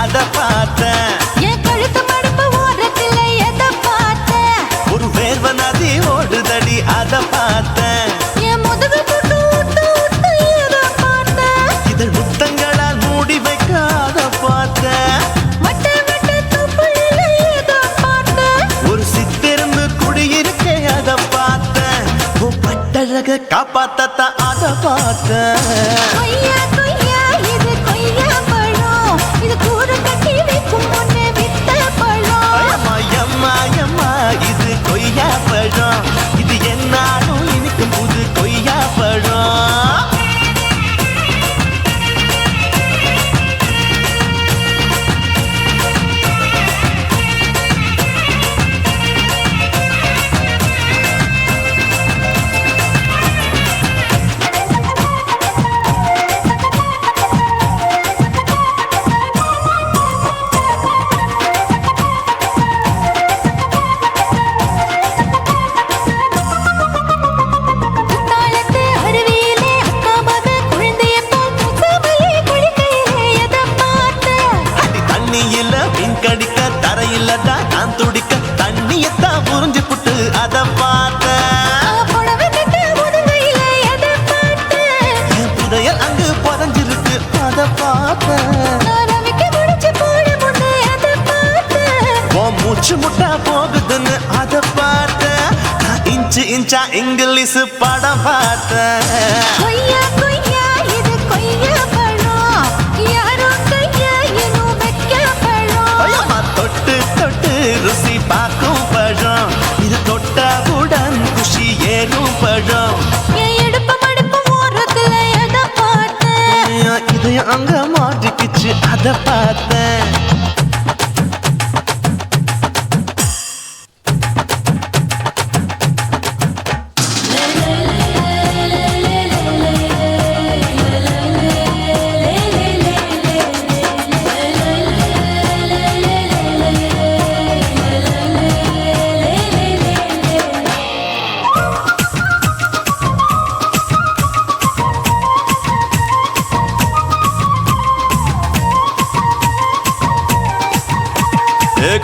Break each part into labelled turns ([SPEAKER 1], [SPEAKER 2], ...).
[SPEAKER 1] அத பார்த்தேன்.
[SPEAKER 2] என் கழுத்து மடுப்பு ஓரத்துல எதை பார்த்தேன்?
[SPEAKER 1] ஒரு வேர்வ நதி ஓடுதடி அத பார்த்தேன்.
[SPEAKER 2] என் முதுகு தொட்டு விட்டு விட்டு எதை பார்த்தேன்?
[SPEAKER 1] இதழ் முத்தங்களால் மூடி வைக்க அத பார்த்தேன்.
[SPEAKER 2] வட்ட வட்ட தொப்புளில எதை பார்த்தேன்?
[SPEAKER 1] ஒரு சித்திரந்து குடியிருக்க அத பார்த்தேன். பட்டழக காப்பாத்தத்தான் அத பார்த்தேன்.
[SPEAKER 2] கொய்யா கொய்யா இது கொய்யா பழம், இது கூற கட்டி வைக்கும் முன்னே வித்த பழம்.
[SPEAKER 1] அம்மா அம்மா அம்மா இது கொய்யா பழம், இது என்னாலும் இனிக்கும் புது கொய்யா பழம்.
[SPEAKER 2] குத்தாலத்து அருவியிலே அக்கா மக குழந்தைய போல் முகமையே குளிக்கையிலே எதை பார்த்தேன்?
[SPEAKER 1] அடி தண்ணியில மீன் கடிக்க தரையில தான் நான் துடிக்க தண்ணியத்தான் புரிஞ்சு புட்டு அத பார்த்தேன்.
[SPEAKER 2] புடவை கட்ட முதுகையில எதை பார்த்தேன்?
[SPEAKER 1] என் புதையல் அங்கு புதஞ்சிருக்கு அத பார்த்தேன்.
[SPEAKER 2] நான் ரவிக்கு முடிச்சு போட முன்னே எதை பார்த்தேன்?
[SPEAKER 1] உன் மூச்சு முட்டா போகுதுன்னு அத பார்த்தேன். நான் இன்ச்சு இன்ச்சா இங்கிலீஷ் படம் பார்த்தேன்.
[SPEAKER 2] கொய்யா கொய்யா இது கொய்யா பழம், யாரோ கையா இன்னும் வைக்க பழம்.
[SPEAKER 1] ஐயம்மா தொட்டு தொட்டு ருசி பார்க்கும் பழம், இது தொட்டவுடன் குஷி ஏறும் பழம்.
[SPEAKER 2] என் இடுப்பு மடுப்பு ஓரத்துல எதை பார்த்தேன்?
[SPEAKER 1] என் இதயம் அங்க மாட்டிக்கிச்சு அத பார்த்தேன்.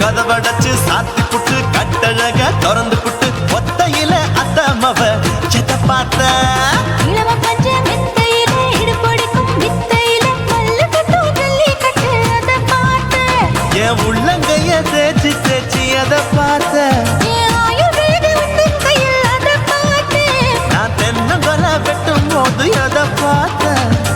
[SPEAKER 1] கதவடைச்சு சாத்தி புட்டு கட்டழக திறந்து புட்டு ஒத்தையில அத்தமவ செத்த பார்த்த.
[SPEAKER 2] இளவ பஞ்ச மெத்தையில இடுப்பொடிக்கும் வித்தையில மல்லு கட்டும் ஜல்லி கட்டு அதை பார்த்தேன்.
[SPEAKER 1] என் உள்ளங்கைய தேய்ச்சி தேய்ச்சி அத பார்த்த.
[SPEAKER 2] என் ஆயுர்வேத உந்தன் கையில் அதை பார்த்தேன்.
[SPEAKER 1] நான் தென்னங்கொலை வெட்டும் போது அத பார்த்த.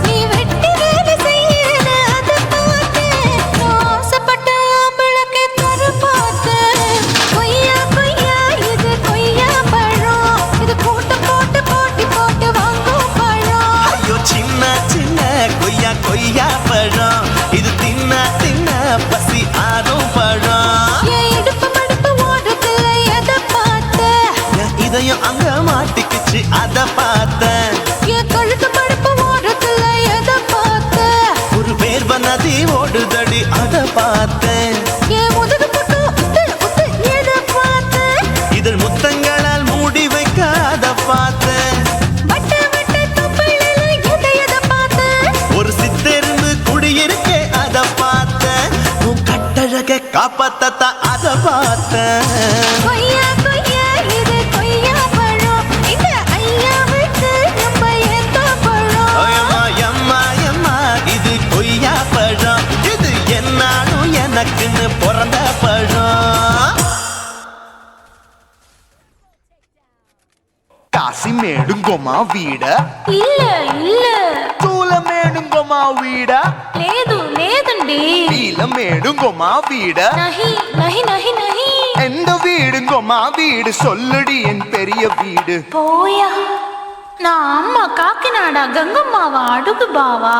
[SPEAKER 2] நீ வெட்டி வேலை செய்யறன்னு அதை பார்த்தேன். நான் ஆசைப்பட்ட ஆம்பளுக்கு தர பார்த்தேன். கொய்யா கொய்யா இது கொய்யா பழம், இது கூட்டு போட்டு போட்டி போட்டு வாங்கும் பழம்.
[SPEAKER 1] ஐயோ சின்ன சின்ன கொய்யா கொய்யா பழம், இது தின்ன தின்ன பசி ஆறும் பழம்.
[SPEAKER 2] என் இடுப்பு மடுப்பு ஓரத்துல எதை பார்த்தேன்?
[SPEAKER 1] என் இதயம் அங்க மாட்டிக்கிச்சு அத பார்த்தேன்.
[SPEAKER 2] என் கழுத்து மடுப்பு ஓரத்துல எதை பார்த்தேன்?
[SPEAKER 1] ஒரு வேர்வ நதி ஓடுதடி அத பார்த்தேன்.
[SPEAKER 2] என் முதுகு தொட்டு உத்து உத்து எதை பார்த்தேன்?
[SPEAKER 1] இதழ் முத்தங்களால் மூடி வைக்க அத பார்த்தேன்.
[SPEAKER 2] வட்ட வட்ட தொப்புளில எதை பார்த்தேன்?
[SPEAKER 1] ஒரு சித்தெரும்பு குடியிருக்க அத பார்த்தேன். உன் கட்டழக காப்பாத்தத்தான் அத பார்த்தேன்.
[SPEAKER 2] கொய்யா கொய்யா இது கொய்யா பழம், இந்த ஐயாவுக்கு நம்ம எந்த பழம்?
[SPEAKER 1] அம்மா அம்மா அம்மா இது கொய்யா பழம், இது என்னாலும் எனக்குன்னு பிறந்த பழம்.
[SPEAKER 3] కాశీమేడుంగోమా వీడ
[SPEAKER 2] இல்ல இல்ல
[SPEAKER 3] తూలమేడుంగోమా వీడ
[SPEAKER 2] లేదు లేదండి.
[SPEAKER 3] నీలమేడుంగోమా వీడ
[SPEAKER 2] நஹி நஹி நஹி நஹி.
[SPEAKER 3] எந்த வீடுங்கோமா வீடு சொல்லுடி என் பெரிய வீடு
[SPEAKER 2] போயா, நான் அம்மா காக்கிநாடா கங்கம்மாவா அடுகு பாவா.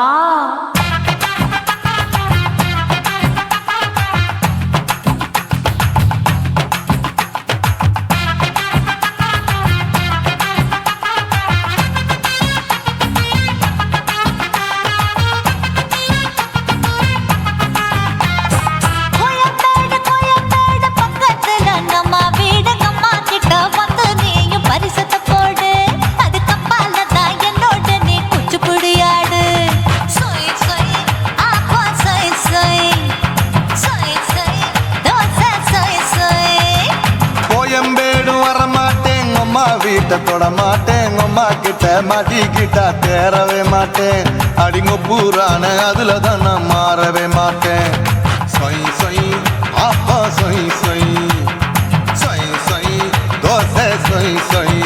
[SPEAKER 4] Sweet
[SPEAKER 3] வீட்டை தொட மாட்டேன் அம்மா கிட்ட மாட்டிக்கிட்டா தேரவே மாட்டேன் அடிங்க பூரான அதுல தான் நான் மாறவே மாட்டேன் சொய் சொய் அப்பா சொய் சொய் சொய் சொய் தோசை சொய் சொய்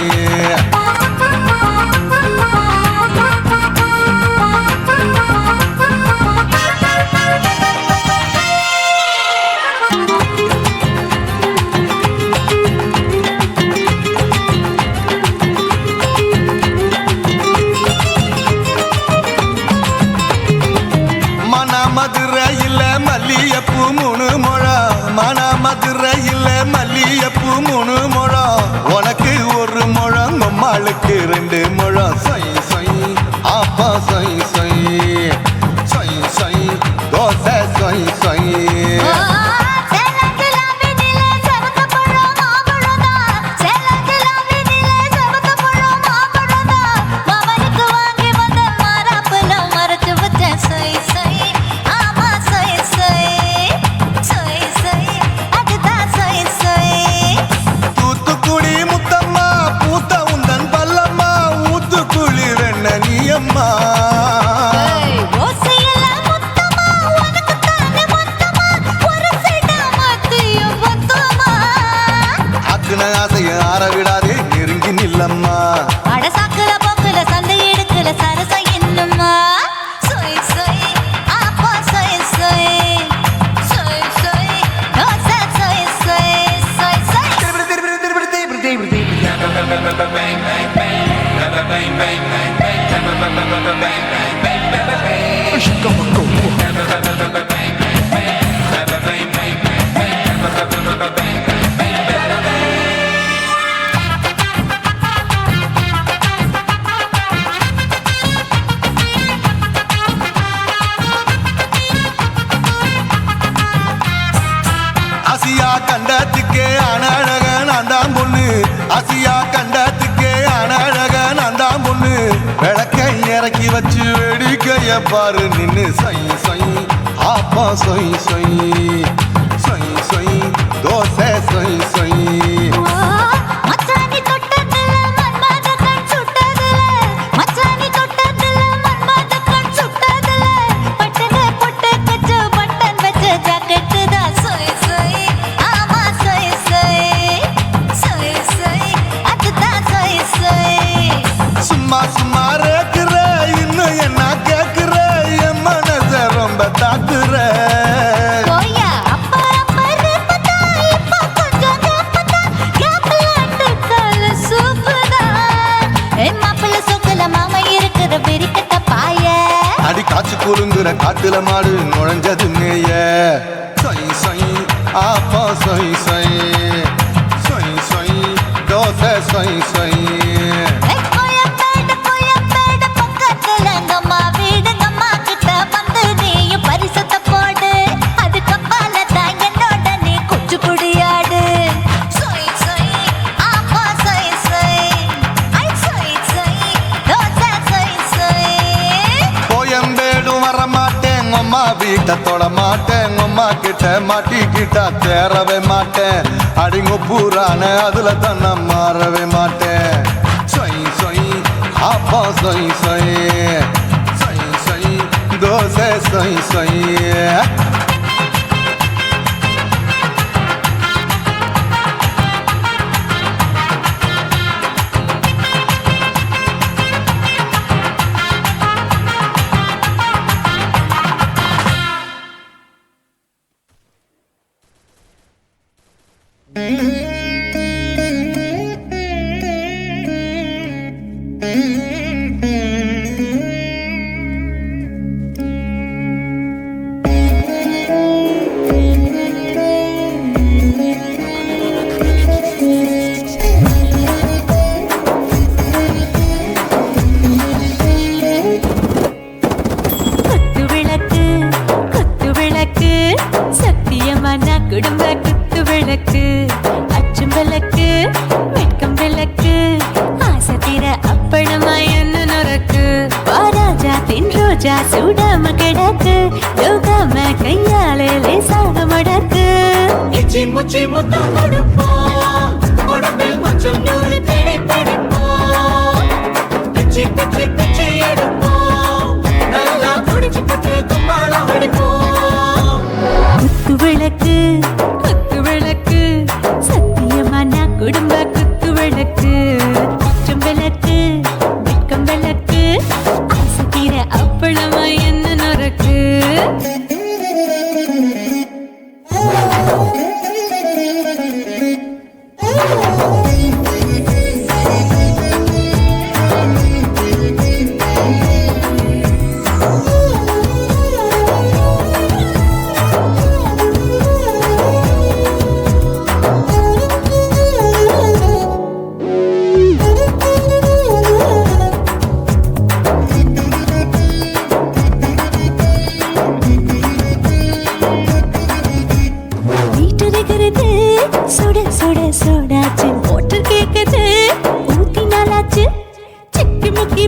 [SPEAKER 3] மதுரையில் மல்லியப்பூ 3 முழம் மன மதுரையில் மல்லியப்பூ 3 முழம் உனக்கு 1 முழம் அம்மாளுக்கு 2 முழம் சொய் சொய் அப்பா சொய் சொய் சொய் சொய் தோசை சொய் சொய் விடாதே நெருங்கி நில்லம்மா
[SPEAKER 2] அட சாக்குல போக்குல சந்தை எடுக்கல சரச என்னம்மா சொய் சொய் அப்பா சொய் சொய் சொய் சொய் தோசை சொய் சொய் சொய்
[SPEAKER 3] ஆசியா கண்டத்துக்கே அனழக நான் தான் பொண்ணு ஆசியா கண்டத்துக்கே அனழக நான் தான் பொண்ணு விளக்கை இறக்கி வச்சு வேடிக்கைய பாரு நின்னு சொய் சொய் அப்பா சொய் சொய் சொய் சொய் தோசை சொய் சொய் சும்மா சும்மா ரேக்குற இன்னும் என்ன கேக்குற என் மனச ரொம்ப தாக்குற அடி காய்ச்சி குலுங்குற காட்டுல மாடு நுழைஞ்சது மேய சொய் சொய் அப்பா சொய் சொய் சொய் சொய் தோசை சொய் சொய் அம்மா வீட்டை தொட மாட்டேன் அம்மா கிட்ட மாட்டிக்கிட்டா தேரவே மாட்டேன் அடிங்க பூரான அதுல தான் நான் மாறவே மாட்டேன் சொய் சொய் அப்பா சொய் சொய் சொய் சொய் தோசை சொய் சொய்
[SPEAKER 2] குடும்ப குத்து விளக்கு அச்சும் விளக்கு வெட்கம் விளக்கு ஆசை தீர அப்பளமா என்ன நொறுக்கு வாராஜா தின் ரோஜா சூடாம கிடக்கு யோகாம கையாலே லேசாக மடக்கு
[SPEAKER 1] முச்சி முத்தம் கொடுப்போம் உடம்பில் கொஞ்சம் நூறு தேடி படிப்போம்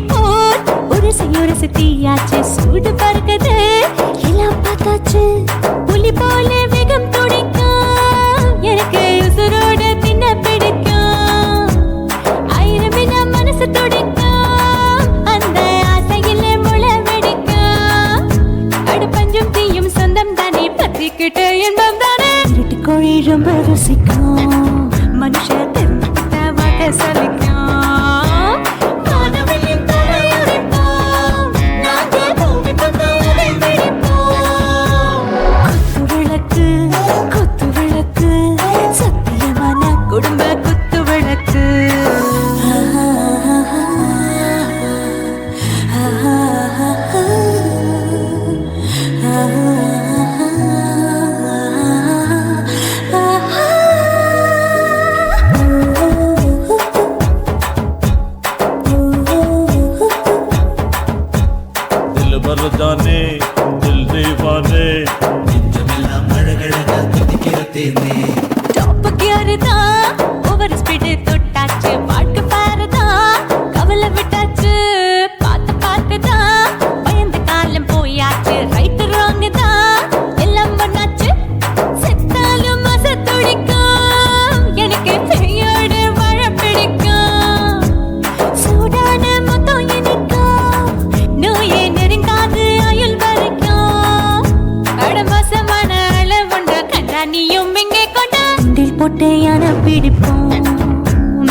[SPEAKER 2] போல் ஒரு தீயாச்சு சூடு பறக்குது எல்லாம் பார்த்தாச்சு புலி போல வேகம் துடிக்கும் எனக்கு உசுரோட தின்ன பிடிக்கும் ஆயிரம் மனசு துடிக்கும் அந்த ஆசையில முளை வெடிக்கும் அடு பஞ்சும் தீயும் சொந்தம் தானே பத்திக்கிட்டு இன்பம் தானே இருட்டு கோழி ரொம்ப ருசிக்கும் மனுஷ தெரிஞ்சுக்கிட்ட வாக்க சலிக்கும் காணவெளியின் தலையுடைப்போம் நாங்கள் பூமி பந்து அதை வெடிப்போம் குத்து விளக்கு சத்தியமான குடும்ப குத்து விளக்கு
[SPEAKER 4] जाने दिल दीवाने
[SPEAKER 2] டாப் கியர்தா ஓவர் ஸ்பீட் தொட்டாச்சு வாழ்க்கை பாருதா கவலை விட்டாச்சு பார்த்து தான் பயந்து காலம் போயாச்சு ரைட் ராங் தான் எல்லாம் பண்ணாச்சு செத்தாலும் மச துடிக்கும் எனக்கு பெரியோடு வாழ பிடிக்கும் சூடான மொத்தம் எனக்கும் நோயே நெருங்காது ஆயுள் வரைக்கும் கடமசமான அளவுண்ட கண்டா நீயும் இங்கே கொண்டா உண்டில் போட்டு யானை பிடிப்போம்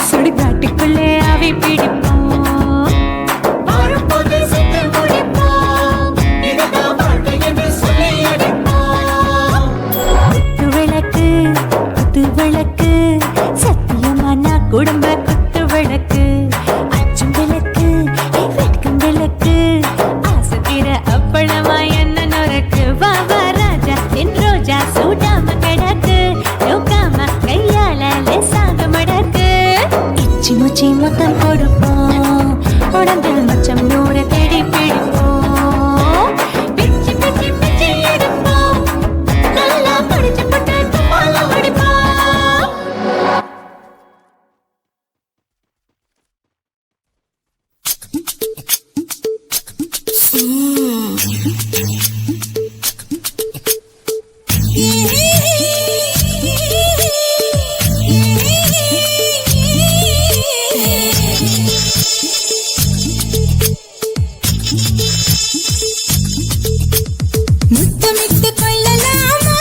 [SPEAKER 2] சுடுகாட்டுக்குள்ளே அவை பிடிப்போம் வாழும்போது செத்து முடிப்போம் இதுதான் வாழ்க்கை என்று சொல்லி அடிப்போம் குத்து விளக்கு சத்தியமான குடும்ப குத்து விளக்கு அச்சும் விளக்கு வெட்கும் விளக்கு ஆசை தீர அப்பளமா என்ன நொறுக்கு வா ராஜா என் ரோஜா சூடாம கிடக்கு நோக்காம கையால லேசாக மடக்கு இச்சி முச்சி மொத்தம் கொடுப்போம் உடம்பில் மச்சம் நூறு தேடி பிடிப்போம் பிச்சி பிச்சி பிச்சி எடுப்போம் நல்லா படிச்சு போட்டு துப்பால ஓடிப்போம் முத்தமிட்டு கொள்ளலாமா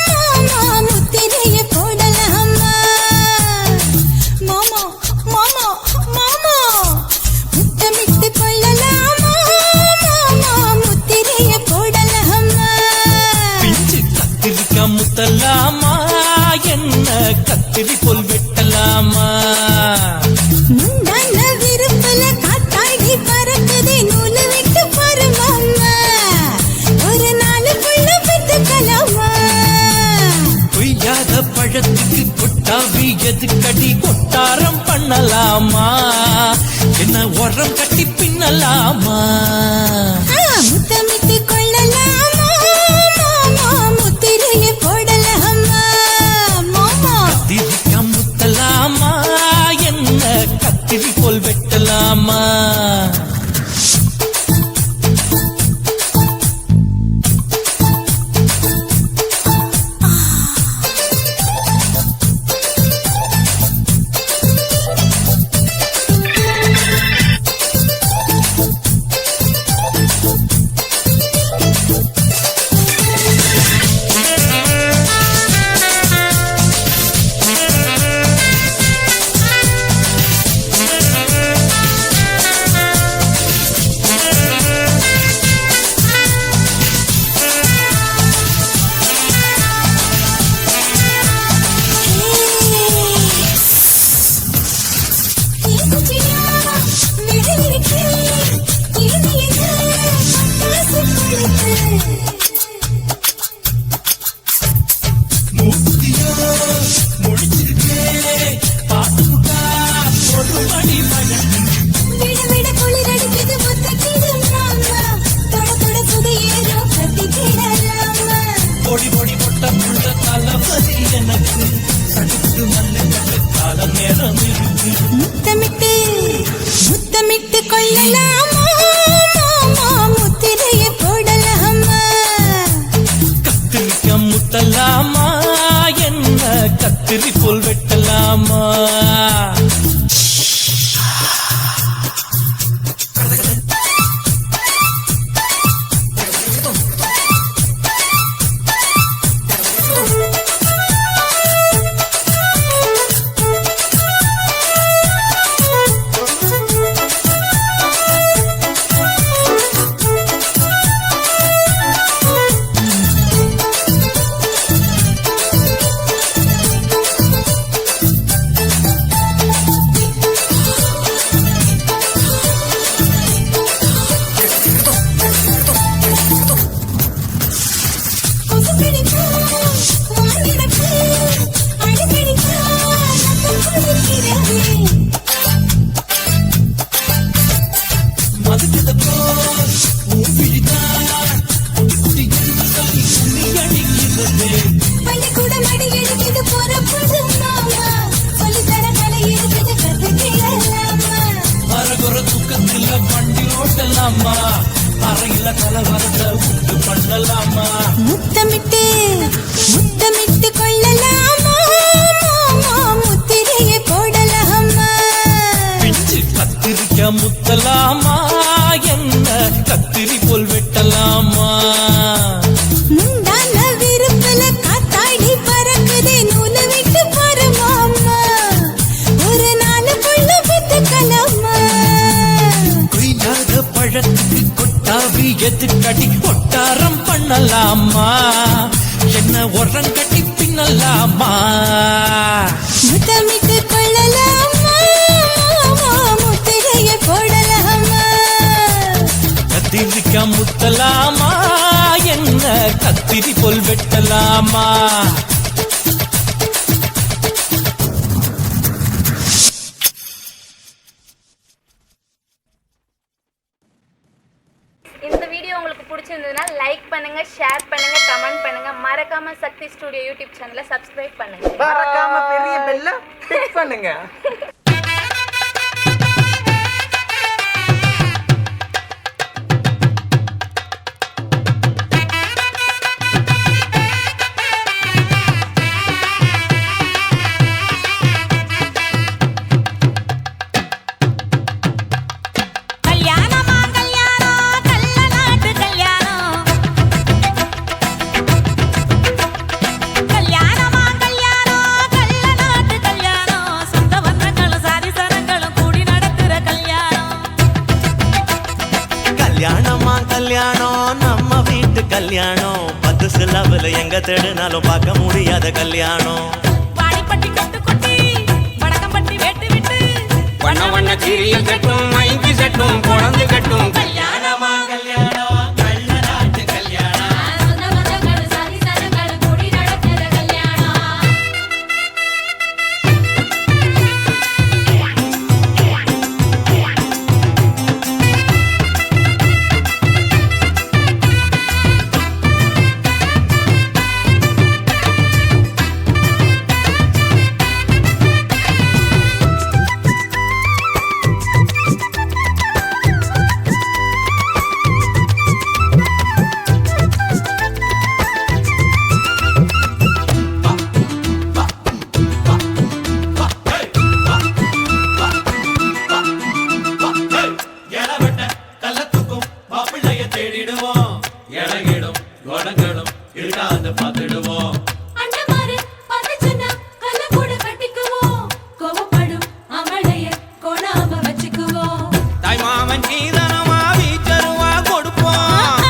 [SPEAKER 2] மாமா முத்திரைய போடலாமா மாமா மாமா மாமா முத்தமிட்டு கொள்ளலாமா மாமா முத்திரைய போடலாமா
[SPEAKER 1] பிஞ்சு கத்திரிக்கா முத்தலாமா என்ன கத்திரி போல் வெட்டலாமா
[SPEAKER 2] முந்தான விருப்பல காத்தாடி பறக்குதே நூலு விட்டு பாரு மாமா ஒரு நாளுக்குள்ள பெற்றுக்கலாமா
[SPEAKER 1] கொய்யாத பழத்துக்கு கொட்டாவி எதுக்கடி கொட்டாரம் பண்ணலாமா என்ன உரம் கட்டி பின்னலாமா
[SPEAKER 2] முத்தமிட்டு கொள்ளலாமா மாமா முத்திரைய போடலாமா மாமா
[SPEAKER 1] கத்திரிக்கா முத்தலாமா என்ன கத்திரி போல் வெட்டலாமா
[SPEAKER 5] ஒரு துக்கத்துல வண்டி ஓட்டலாமா அறையில கலவரத்தை உண்டு பண்ணலாமா
[SPEAKER 2] முத்தமிட்டு முத்தமிட்டு கொள்ளலாமா முத்திரையை போடலாமா
[SPEAKER 5] பிஞ்சு கத்திரிக்க முத்தலாமா என்ன கத்திரி போல் வெட்டலாமா
[SPEAKER 2] முந்தான விருப்பல காத்தாடி பறக்குதே நூலை விட்டு பரமாமா ஒரு நாளுக்குள்ள வித்துக்கலாமா
[SPEAKER 5] கொய்யாத பழத்துக்கு கொட்டாவி எதுக்கடி கொட்டாரம் பண்ணலாமா என்ன உரங்கட்டி பின்னலாமா
[SPEAKER 2] முத்தமிட்டு கொள்ளலாமா முத்திரையை போடலாமா
[SPEAKER 5] கத்திரிக்க முத்தலாமா என்ன கத்திரி போல் வெட்டலாமா
[SPEAKER 6] இந்த வீடியோ உங்களுக்கு பிடிச்சிருந்ததுன்னா லைக் பண்ணுங்க, ஷேர் பண்ணுங்க, கமெண்ட் பண்ணுங்க. மறக்காம சக்தி ஸ்டுடியோ யூடியூப் சேனலை சப்ஸ்கிரைப் பண்ணுங்க.
[SPEAKER 7] மறக்காம பெரிய பெல்ல கிளிக் பண்ணுங்க.
[SPEAKER 1] கல்யாணமா கல்யாணம் நம்ம வீட்டு கல்யாணம் 10 சிலவுல எங்க தேடினாலும் பார்க்க முடியாத கல்யாணம்
[SPEAKER 2] வாடிப்பட்டி கட்டு கொட்டி வடக்கம்பட்டி வேட்டு விட்டு
[SPEAKER 7] வண்ண வண்ண சீரியல் கட்டும் மைங்கி சட்டும் குழந்தை கட்டும்
[SPEAKER 5] கல்யாணமா கல்யாணம் கள்ள நாட்டு கல்யாணம்
[SPEAKER 2] சொந்த பந்தங்கள் சாதி சனங்கள் கூடி நடக்கிற கல்யாணம்
[SPEAKER 5] எலவட்ட கள்ளத்துக்கும் மாப்பிள்ளைய தேடிடுவோம் இளகிடும் குணங்களும் இருக்காது பார்த்துடுவோம்
[SPEAKER 2] அண்ணமாரு பதச்சனா கல்ல கூட கட்டிக்குவோம் கோவப்படும் அமளைய கொணாம வச்சுக்குவோம்
[SPEAKER 7] தாய் மாமன் சீதனமா வீச்சருவா கொடுப்போம்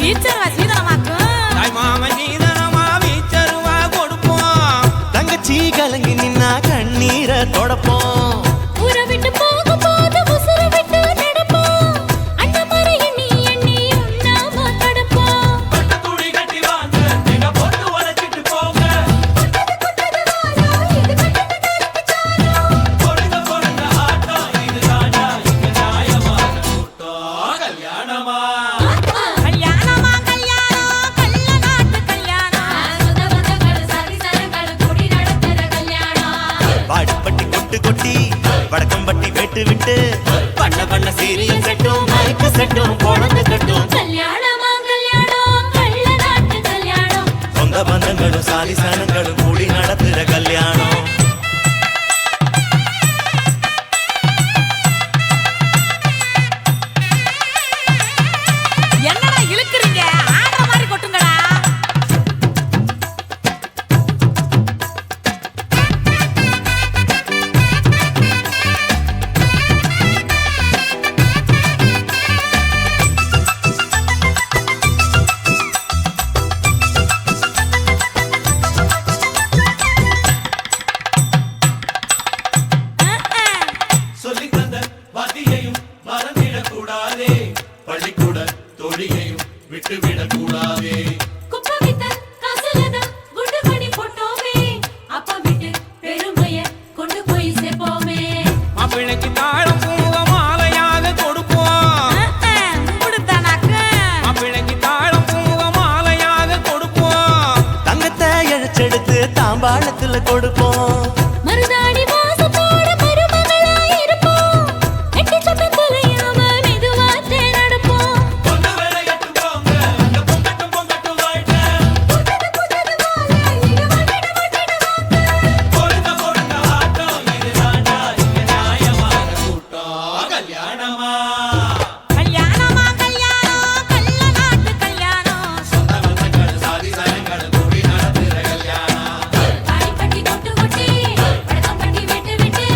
[SPEAKER 2] வீச்சரவா சீதனமாக்கு
[SPEAKER 7] தாய் மாமன் சீதனமா வீச்சருவா கொடுப்போம்
[SPEAKER 1] தங்கச்சி கலங்கி நின்னா கண்ணீரை தொடப்போம்
[SPEAKER 2] ஊர விட்டு போக போது உசுர விட்டு நடப்போம் அண்ணமாரு எண்ணி எண்ணி உண்ணாம தடுப்போம்
[SPEAKER 5] பட்டு துணி கட்டி வாங்க நீங்க போட்டு உழைச்சிட்டு போங்க கொடுங்க கொடுங்க ஆட்டம் இது ராஜா இங்க நியாயமான கூட்டம் கல்யாணமா
[SPEAKER 2] கல்யாணமா கல்யாணம் கள்ள நாட்டு கல்யாணம் சொந்த பந்தங்கள் சாதி சனங்கள் கூடி நடக்கிற கல்யாணம்
[SPEAKER 1] வாடிப்பட்டி கொட்டு கொட்டி வடக்கம்பட்டி வேட்டு விட்டு பண்ண பண்ண சீரியல் செட்டும் மைக்கு செட்டும் குழந்தை கட்டும்
[SPEAKER 2] கல்யாணமா கல்யாணம் கள்ள நாட்டு கல்யாணம்
[SPEAKER 1] சொந்த பந்தங்களும் சாதி சனங்களும் கூடி நடத்துற கல்யாணம்
[SPEAKER 2] என்னடா இழுக்குறீங்க ஆடுற மாதிரி கொட்டுங்கடா
[SPEAKER 5] சொல்லி தந்த வாத்தியையும் மறந்திடக்கூடாதே பள்ளிக்கூட தோழியையும் விட்டுவிடக்கூடாதே
[SPEAKER 2] குப்பை வித்த காசுலத குண்டு பண்ணி போட்டோமே அப்பா விட்டு பெருமைய கொண்டு போய் சேர்ப்போமே
[SPEAKER 7] மாப்பிள்ளைக்கு தாழம் பூவ மாலையாக கொடுப்போம் மாப்பிள்ளைக்கு தாழம் பூவ மாலையாக கொடுப்போம்
[SPEAKER 1] தங்கத்தை இழைச்செடுத்து தாம்பாளத்துல கொடுப்போம்
[SPEAKER 2] மருதாணி வாசத்தோட மருமகளா இருப்போம் எட்டி சத்தம்
[SPEAKER 5] கல்யாணமா
[SPEAKER 2] கல்யாணமா கல்யாணம் கள்ள நாட்டு கல்யாணம்
[SPEAKER 5] சொந்த பந்தங்கள் சாதி சனங்கள் கூடி நடத்துற கல்யாணம்
[SPEAKER 2] தாலிப்பட்டி கொட்டு கொட்டி படக்கம் பண்ணி விட்டு விட்டு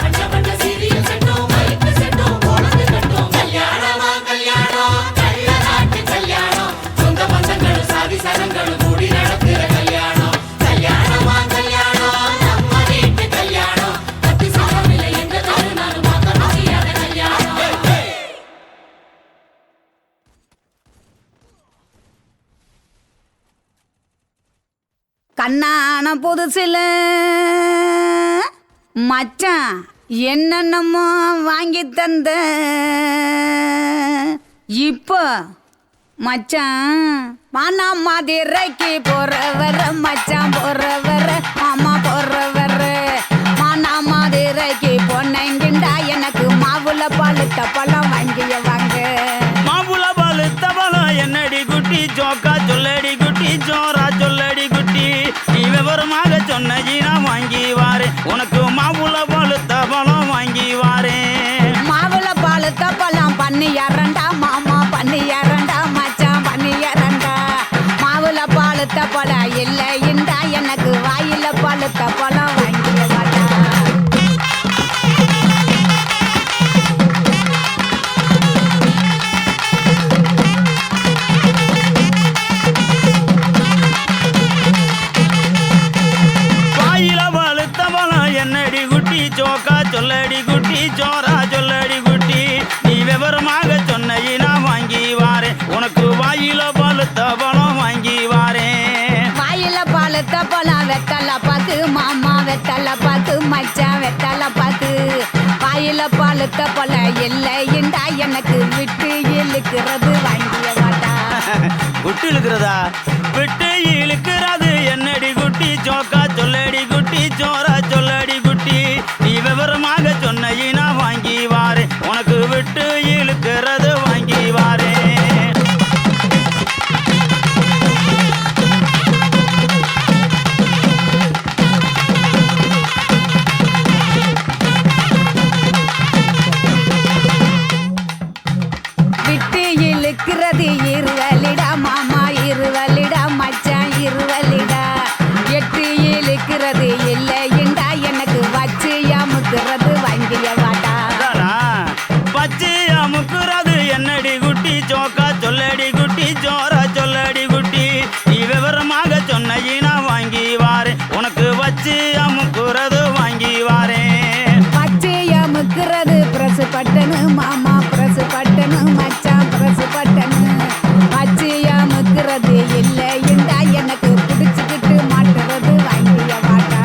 [SPEAKER 5] பஞ்ச பஞ்ச சீரியல் செட்டும் மைக்கு செட்டும் போனது கட்டும் கல்யாணமா கல்யாணம் கள்ள நாட்டு கல்யாணம் சொந்த பந்தங்கள் சாதி சனங்கள் கூடி நடத்துற கல்யாணம் கல்யாணமா கல்யாணம் நம்ம வீட்டு கல்யாணம்
[SPEAKER 2] கத்தி சாரமில்லை என்ற தருணம் பார்க்க முடியாத கல்யாணம்
[SPEAKER 8] கண்ணான புதுசில மச்சான் என்னென்னமோ வாங்கி தந்த இப்போ மச்சான் மானா மதுரைக்கு போறவர மச்சான் போறவர மாமா போறவர மானா மதுரைக்கு பொண்ணைங்கிண்டா எனக்கு மாவுல பழுத்த பழம் வாங்கிய வாங்க
[SPEAKER 9] மாம்புல பாலு தபலம் என்னடி குட்டி ஜோக்கா சொல்லடி குட்டி ஜோரா சொல்லடி குட்டி நீ விவரமாக சொன்னி நான் வாங்கி வாரேன் உனக்கு மாம்புல பாலு தபலம் வாங்கி வாரேன்
[SPEAKER 8] மாவுல பழுத்த பழம் பண்ணி இரண்டா மாமா பண்ணி இரண்டா மச்சான் பண்ணி இரண்டா மாவுல பழுத்த பழம் இல்லைண்டா எனக்கு வாயில பழுத்த பழம் வாங்கிய மாட்டா
[SPEAKER 9] வாயில பாலு தபலம் என்னடி குட்டி ஜோக்கா சொல்லடி குட்டி ஜோரா சொல்லடி குட்டி நீ விவரமாக சொன்னி நான் வாங்கி வாரேன் உனக்கு வாயில பாலு தபலம் வாங்கி வாரேன்
[SPEAKER 8] வாயில பழுத்த பழம் வெத்தல பாக்கு மாமா வெத்தல பாக்கு மச்சான் வெத்தல பாக்கு வாயில பழுத்த பழம் இல்லைண்டா எனக்கு விட்டு இழுக்கிறது வாங்கிய மாட்டா
[SPEAKER 9] விட்டு இழுக்கிறதா விட்டு இழுக்கிறது என்னடி குட்டி ஜோக்கா சொல்லடி குட்டி ஜோரா சொல்லடி குட்டி நீ விவரமாக சொன்னி நான் வாங்கி வாரேன் உனக்கு விட்டு இழுக்கிறது வாங்கி வாரேன்
[SPEAKER 8] விட்டு இழுக்கிறது இருவலிடா மாமா இருவலிடா மச்சான் இருவலிடா எட்டு இழுக்கிறது இல்லைண்டா எனக்கு வச்சு அமுக்கிறது வாங்கிய வாட்டா
[SPEAKER 9] அதானா? பச்சையா முக்குறது என்னடி குட்டி ஜோக்கா சொல்லடி குட்டி ஜோரா சொல்லடி குட்டி நீ விவரமாக சொன்னி நான் வாங்கி வாரேன் உனக்கு வச்சு அமுக்குறது வாங்கி வாரேன்
[SPEAKER 8] வச்சு அமுக்கிறது பிரசு பட்டனு மாமா பிரசு பட்டனு மச்சான் பிரசு பட்டனு வச்சு அமுக்கிறது இல்லைண்டா எனக்கு பிடிச்சுக்கிட்டு மாட்டுறது வாங்கிய வாட்டா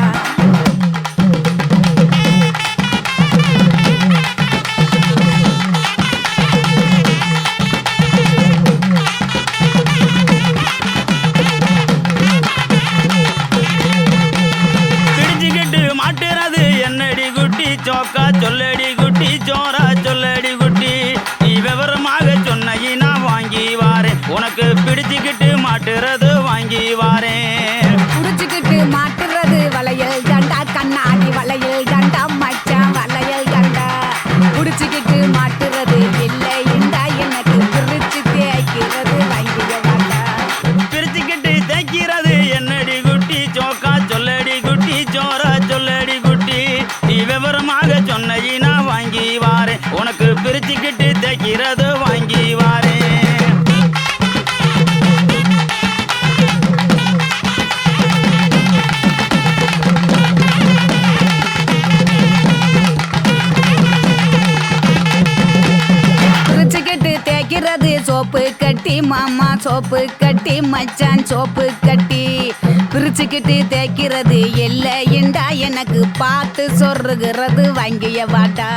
[SPEAKER 9] பிடிச்சுக்கிட்டு மாட்டுறது என்னடி குட்டி ஜோக்கா சொல்லடி குட்டி ஜோரா சொல்லடி குட்டி நீ விவரமாக சொன்னி நான் வாங்கி வாரேன் உனக்கு பிடிச்சுக்கிட்டு மாட்டுறது வாங்கி வாரேன்
[SPEAKER 8] புடிச்சுக்கிட்டு மாட்டுறது வளையல் தண்டா கண்ணாடி வளையல் தண்டா மச்சான் வளையல் தண்டா புடிச்சுக்கிட்டு மாட்டுறது இல்லைண்டா எனக்கு பிரிச்சு தேய்க்கிறது வாங்கிய வாட்டா
[SPEAKER 9] பிரிச்சுக்கிட்டு தைக்கிறது என்னடி குட்டி ஜோக்கா சொல்லடி குட்டி ஜோரா சொல்லடி குட்டி நீ விவரமாக சொன்னி நான் வாங்கி வாரேன் உனக்கு பிரிச்சுக்கிட்டு தைக்கிறது வாங்கி வாரேன்
[SPEAKER 8] பிரிச்சுக்கிட்டு தேய்க்கிறது சோப்பு கட்டி மாமா சோப்பு கட்டி மச்சான் சோப்பு கட்டி பிரிச்சுக்கிட்டு தேய்க்கிறது இல்லைண்டா எனக்கு பார்த்து சொருகிறது வாங்கிய வாட்டா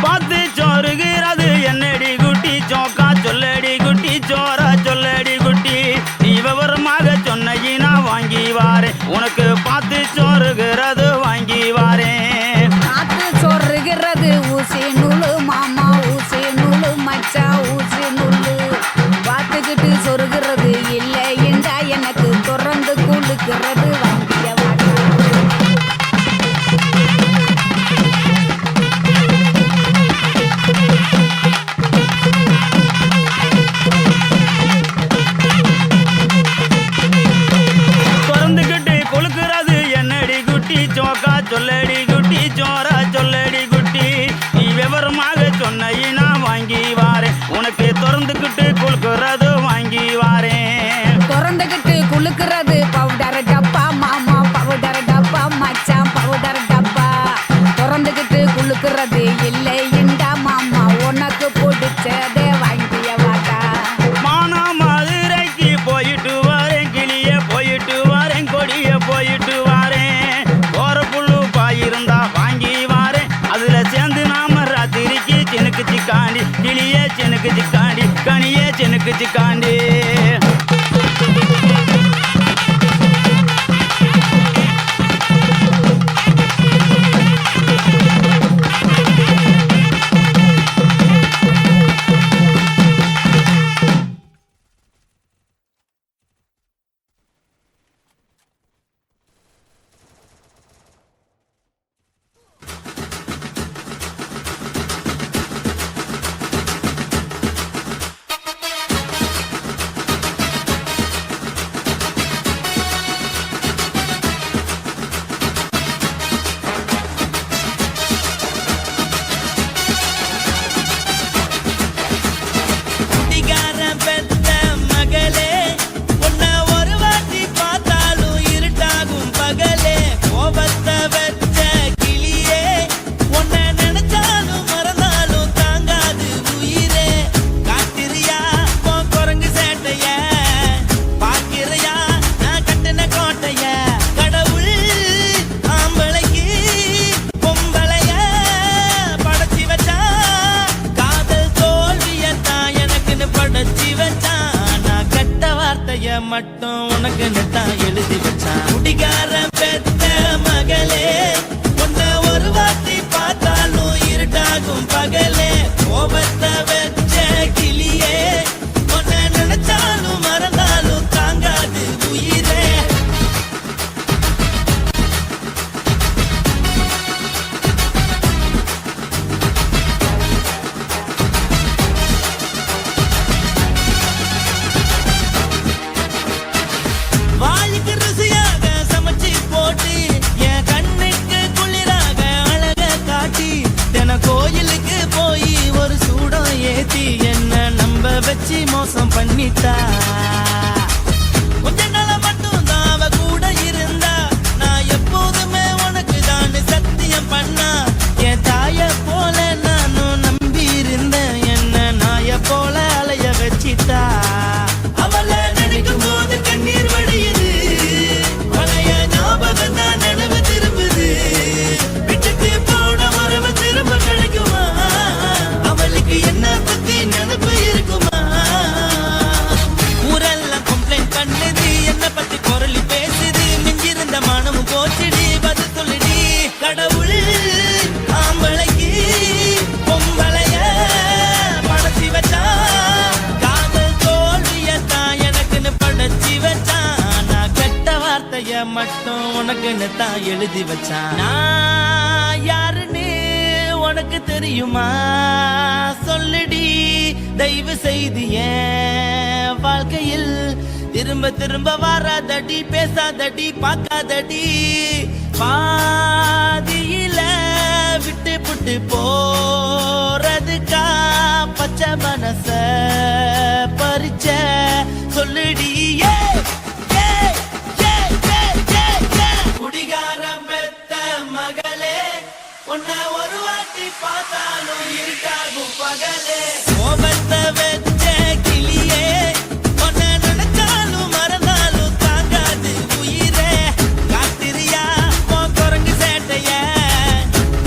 [SPEAKER 9] பார்த்து சோறுகிறது என்னடி குட்டி ஜோக்கா சொல்லடி குட்டி ஜோரா சொல்லடி குட்டி நீ விவரமாக சொன்னி நான் வாங்கி வாரேன் உனக்கு பார்த்து சோறுகிறது வாங்கி வாரேன்
[SPEAKER 8] பார்த்து சொருகிறது ஊசி நூலு மாமா ஊசி நூலு மச்சான் ஊசி நூலு பார்த்துக்கிட்டு சொருகிறது இல்லைண்டா எனக்கு தொடர்ந்து குளுக்கிறது வாங்கிய வாட்டா
[SPEAKER 9] சொன்னையினா வாங்கி வாரேன் உனக்கு திறந்துக்கிட்டு குளுக்குறது வாங்கி வாரேன்
[SPEAKER 8] திறந்துக்கிட்டு குளுக்குறது பவுடர் டப்பா மாமா பவுடர் டப்பா மச்சான் பவுடர் டப்பா திறந்துக்கிட்டு குளுக்குறது இல்லை இண்டா மாமா உனக்கு பிடிச்சதே வாங்கிய வாடா
[SPEAKER 9] மானா மதுரைக்கு போயிட்டு வரேன் கிளிய போயிட்டு வரேன் கொடிய போயிட்டு வரேன் போற புல்லு பாயிருந்தா வாங்கி வாரேன் அதுல சேர்ந்து நாம ராத்திரிக்கு சினுக்கு சிக்காண்டி கிளிய சினுக்கு சிக்காண்டி கனிய சினுக்கு சிக்காண்டி
[SPEAKER 1] மட்டும் உனக்கு தான் எழுதி வச்சான் குடிகார பெத்த மகளே உன்னை ஒரு வாட்டி பார்த்தாலும் இருட்டாகும் பகலே கோபத்தை வச்ச கிளியே உன்னை நினைச்சாலும் மறந்தாலும் தாங்காது உயிரே வாய்க்கு ருசியாக சமைச்சு போட்டு என் கண்ணுக்கு குளிராக அழக காட்டி தின கோயிலுக்கு போய் ஒரு சூடம் ஏத்தி என்ன நம்ப வச்சு மோசம் பண்ணிட்டா கொஞ்ச நாள மட்டும் தான் அவ கூட இருந்தா நான் எப்போதுமே உனக்கு தான் சத்தியம் பண்ணா என் தாய போல நானும் நம்பி இருந்தேன் என்ன நாய போல அலைய வச்சிட்டா அவளை நினைக்கும் போது கண்ணீர் வடியுது பழைய ஞாபகம் தான் நினைவு திரும்புது விட்டுட்டு போன உறவு திரும்ப கிடைக்குமா அவளுக்கு என்ன பத்தி நினைப்பு இருக்குமா ஊரெல்லாம் கம்ப்ளைண்ட் பண்ணுது என்ன பத்தி குரலி பேசுது மிஞ்சிருந்த மனமும் போச்சுடி பதில் சொல்லுடி கடவுள் ஆம்பளைக்கு பொம்பளைய படைச்சி வச்சா மட்டும் உனக்குன்னு தான் எழுதி வச்சான் நான் யாருன்னு உனக்கு தெரியுமா சொல்லுடி தயவு செய்து என் வாழ்க்கையில் திரும்ப திரும்ப வராதடி பேசாதடி பார்க்காதடி பாதியில விட்டு புட்டு போறதுக்கா பச்சை மனச பறிச்ச சொல்லுடி குடிகாரம் பெத்த மகளே உன்னை ஒரு வாட்டி பார்த்தாலும் இருட்டாகும் பகலே கோபத்தை வச்ச கிளியே உன்னை நினைச்சாலும் மறந்தாலும் தாங்காது உயிரே காத்திரியா உன் குரங்கு சேட்டைய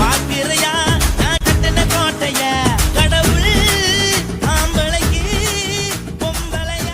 [SPEAKER 1] பாக்கிறையா நான் கட்டின கோட்டைய கடவுள் ஆம்பளைக்கு பொம்பளைய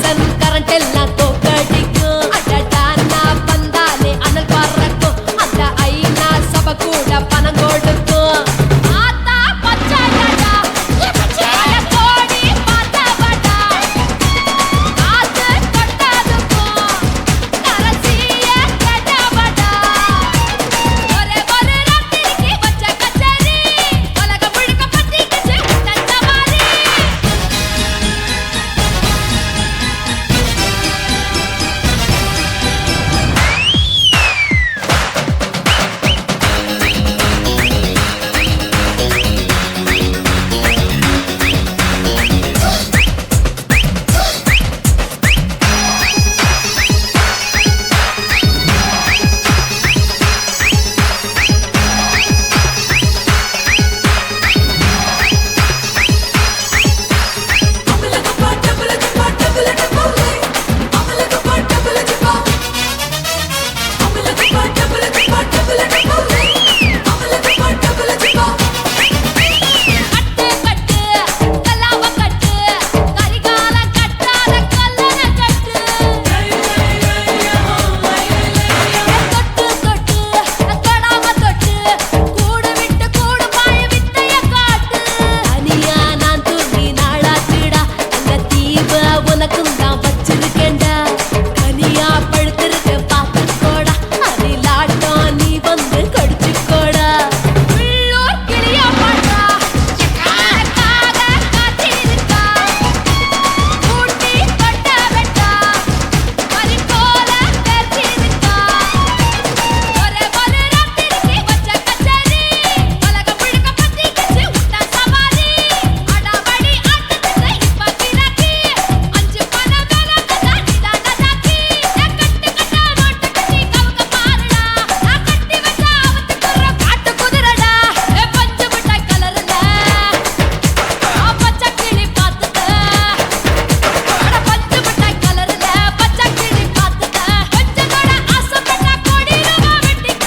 [SPEAKER 2] சீசன் கரண்ட் எல்லாம் தோக்கடிக்கும் அடடா நான் வந்தாலே அனல் பறக்கும் அந்த ஐநா சபை கூட பணம் கொடுக்கும் ஆத்தா பச்சையடா பச்சைய கோடி பார்த்தவடா காத்து கொட்டாதுக்கும் கரசிய கேட்டவடா ஒரே ஒரு ராத்திரிக்கு வச்ச கச்சேரி உலகம் முழுக்க பத்திக்கிச்சு உட்டன் சவாரி கட்டு கட்டு கல்லாவ கட்டு கரிகால கட்டாத கல்லன கட்டு தொட்டு தொட்டு தொடாம தொட்டு கூடு விட்டு கூடு பாய வித்தைய காட்டு தனியா நான் தூங்கி நாளாச்சுடா அந்த தீப உனக்கும் தான் வச்சிருக்கேன்டா கனியா பழுத்திருக்க பார்த்துக்கோடா அதிலாட்டம் நீ வந்து கடிச்சுக்கோடா உள்ளூர் கிளியா பாட்டா எனக்காக காத்திருக்கா ஊட்டி கொட்ட வெட்டா மறி போல பேசிருக்கா ஒரே ஒரு ராத்திரிக்கு வச்ச கச்சேரி உலகம் முழுக்க பத்திக்கிச்சு உட்டன் சவாரி அடாவடி ஆட்டத்துக்கு இப்ப கிராக்கி அஞ்சு பண வேலை கதாடி தாண்டாக்கி கட்டு கட்டா நோட்டு கட்டி கவுக்க பாருடா நான் கட்டி வச்ச அவத்துக்குற காட்டு குதிரடா பஞ்சு மிட்டாய் கலர்ல பச்சை கிளி பார்த்துக்க அட பஞ்சு மிட்டாய் கலர்ல பச்சை கிளி பார்த்துக்க கொஞ்சத்தோட ஆசைப்பட்ட கோடி ரூபா வெட்டிக்க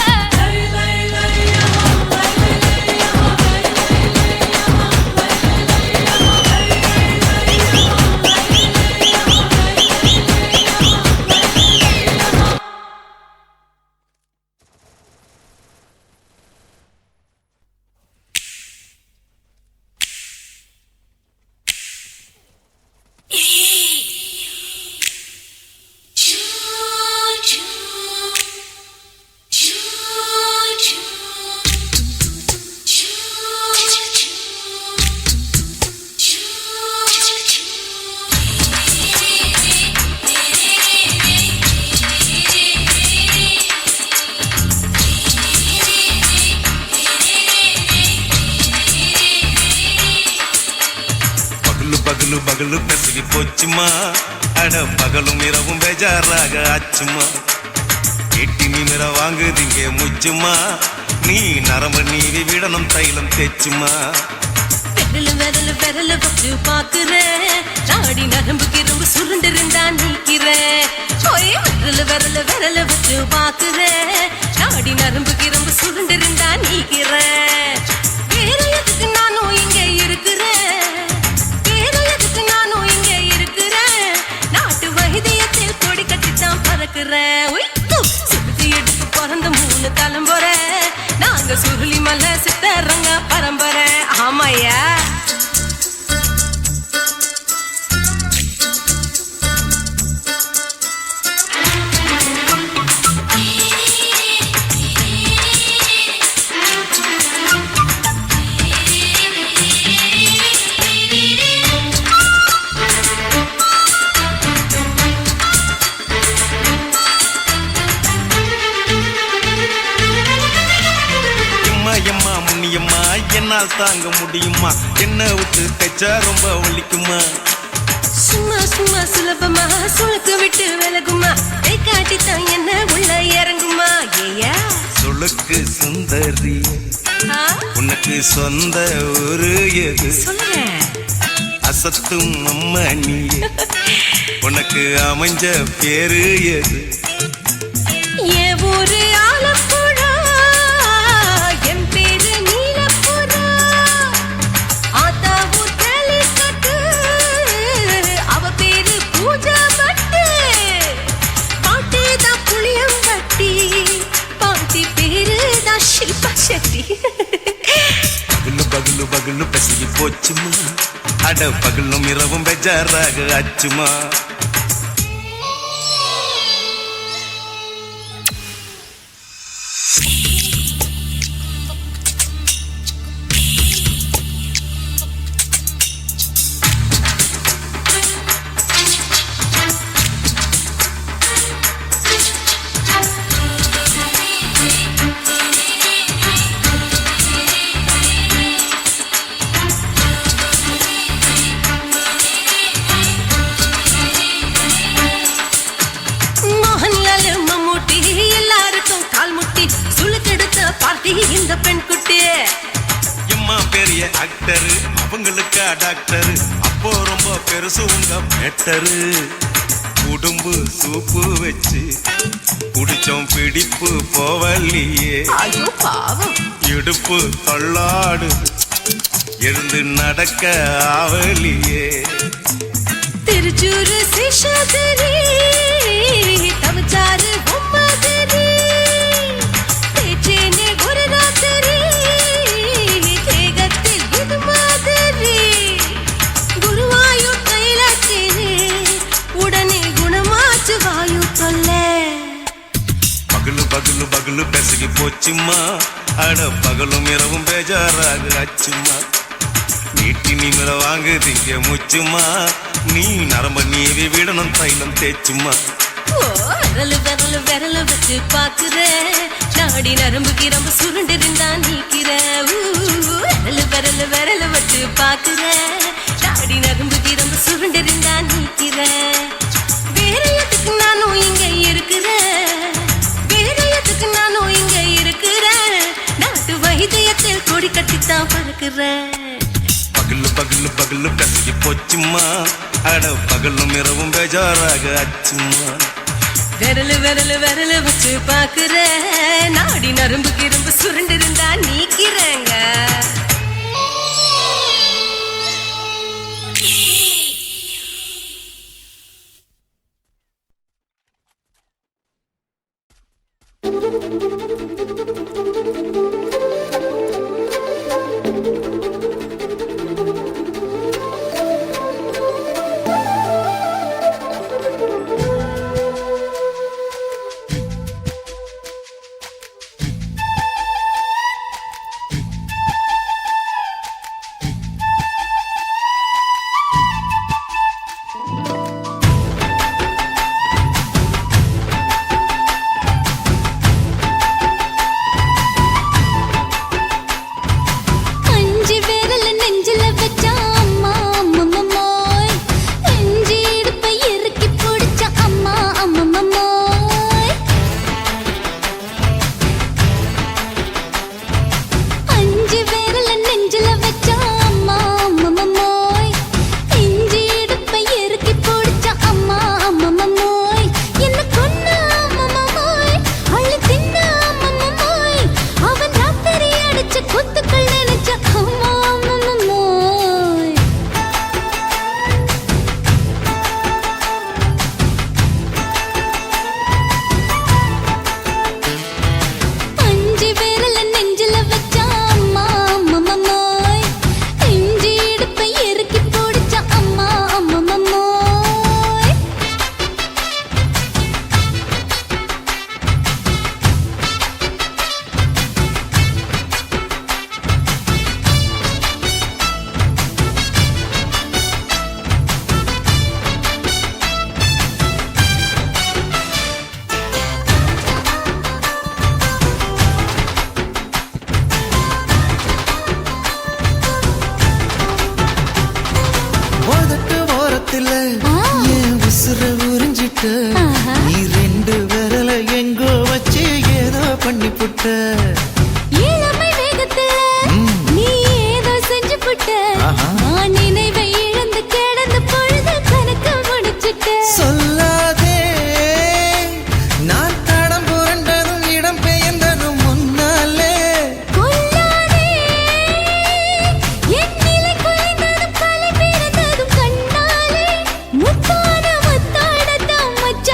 [SPEAKER 3] பகலு பகலு பகலு பெசகி போச்சுமா அட பகலும் இரவும் பேஜாராக ஆச்சுமா எட்டி நிமிர வாங்குதீங்க முச்சுமா நீ நரம்பு நீவி விடணும் தைலம் தேச்சுமா
[SPEAKER 2] விரல விரல வச்சு பாக்குறேன் நாடி நரம்பு கிரும்பு சுருண்டு இருந்தா நீக்கிறேன் விரல விரல வச்சு பாக்குறேன் நாடி நரம்பு கிரும்பு சுருண்டு இருந்தா நீக்கிறேன் வேற எதுக்கு நானும் இங்க இருக்கிறேன் வேற எதுக்கு நானும் இங்க இருக்கிறேன் நாட்டு வைத்தியத்தில் கொடி கட்டித்தான் பறக்கிறேன் சுத்தி எடுத்து பிறந்த 3 தலைமுறை நாங்க சுருளி மலை சித்தரங்க பரம்பரை ஆமாயா
[SPEAKER 3] எம்மா முன்னியம்மா என்னால் தாங்க முடியுமா என்ன விட்டு தைச்சா ரொம்ப வலிக்குமா
[SPEAKER 2] சும்மா சும்மா சுலபமா சுளுக்கு விட்டு விலகுமா கை காட்டித்தான் என்ன உள்ள இறங்குமா ஏயா
[SPEAKER 3] சுளுக்கு சுந்தரி உனக்கு சொந்த ஊரு எது
[SPEAKER 2] சொல்றேன்
[SPEAKER 3] அசத்தும் அம்மா நீ உனக்கு அமைஞ்ச பேரு எது
[SPEAKER 2] ஏ ஊரு ஆலப்புழா என் பேரு நீலப்புறா ஆத்தா ஊர் கட்டு அவ பேரு பூஜா
[SPEAKER 3] போச்சுமா அட பகலும் இரவும் பெஜாராக ஆச்சுமா
[SPEAKER 2] இந்த பெண் குட்டி
[SPEAKER 3] எம்மா பெரிய ஆக்டர் அவங்களுக்கு டாக்டர் அப்போ ரொம்ப பெருசு உங்க மேட்டரு உடும்பு சூப்பு வச்சு குடிச்சோம் பிடிப்பு போவல்லையே
[SPEAKER 2] ஐயோ பாவம்
[SPEAKER 3] இடுப்பு தள்ளாடு எழுந்து நடக்க ஆவலியே
[SPEAKER 2] திருச்சூர் சிஷாதிரி தவச்சாரு பொம்மாதிரி தேச்சேனே ஒரு ராத்திரி தேகத்தில் இது மாதிரி குருவாயூர் கைலாச்சேனே உடனே குணமாச்சு வாயு சொல்ல
[SPEAKER 3] பகலு பகலு பகலு பெசகி போச்சுமா அட பகலும் இரவும் பேஜாராக ஆச்சுமா நீட்டி நீங்கள வாங்குதீங்க முச்சுமா நீ நரம்ப நீவி விடணும் தைலம் தேச்சுமா
[SPEAKER 2] விரலு விரலு விரல வச்சு பாக்குற நாடி நரம்பு கிரம்பு சுருண்டிருந்தா நீக்கிற விரலு விரலு விரல வச்சு பாக்குற நாடி நரம்பு கிரம்பு சுருண்டிருந்தா நீக்கிற வேற எதுக்கு நானும் இங்க இருக்கிற வேற எதுக்கு நானும் இங்க இருக்கிற நாட்டு வைத்தியத்தில் கொடி கட்டித்தான் பறக்குற
[SPEAKER 3] பகலு பகலு பகலு பெசகி போச்சுமா அட பகலும் இரவும் பேஜாராக ஆச்சுமா
[SPEAKER 2] விரலு விரலு விரல வச்சு பாக்குற நாடி நரம்பு கிரம்பு சுருண்டிருந்தா நீக்கிறேங்க
[SPEAKER 1] நீ ரெண்டு விரல எங்கோ வச்சு ஏதோ பண்ணி புட்ட
[SPEAKER 2] இளமை வேகத்துல நீ ஏதோ செஞ்சு புட்ட நான் நினைவை இழந்து கிடந்த பொழுது கணக்கு முடிச்சிட்ட
[SPEAKER 1] சொல்லாதே நான் தடம் புரண்டதும் இடம் பெயர்ந்ததும் முன்னாலே
[SPEAKER 2] கொல்லாதே என் நிலை குலைந்ததும் கலை பிறந்ததும் கண்ணாலே முத்தான முத்தாடத்தான் மச்சான்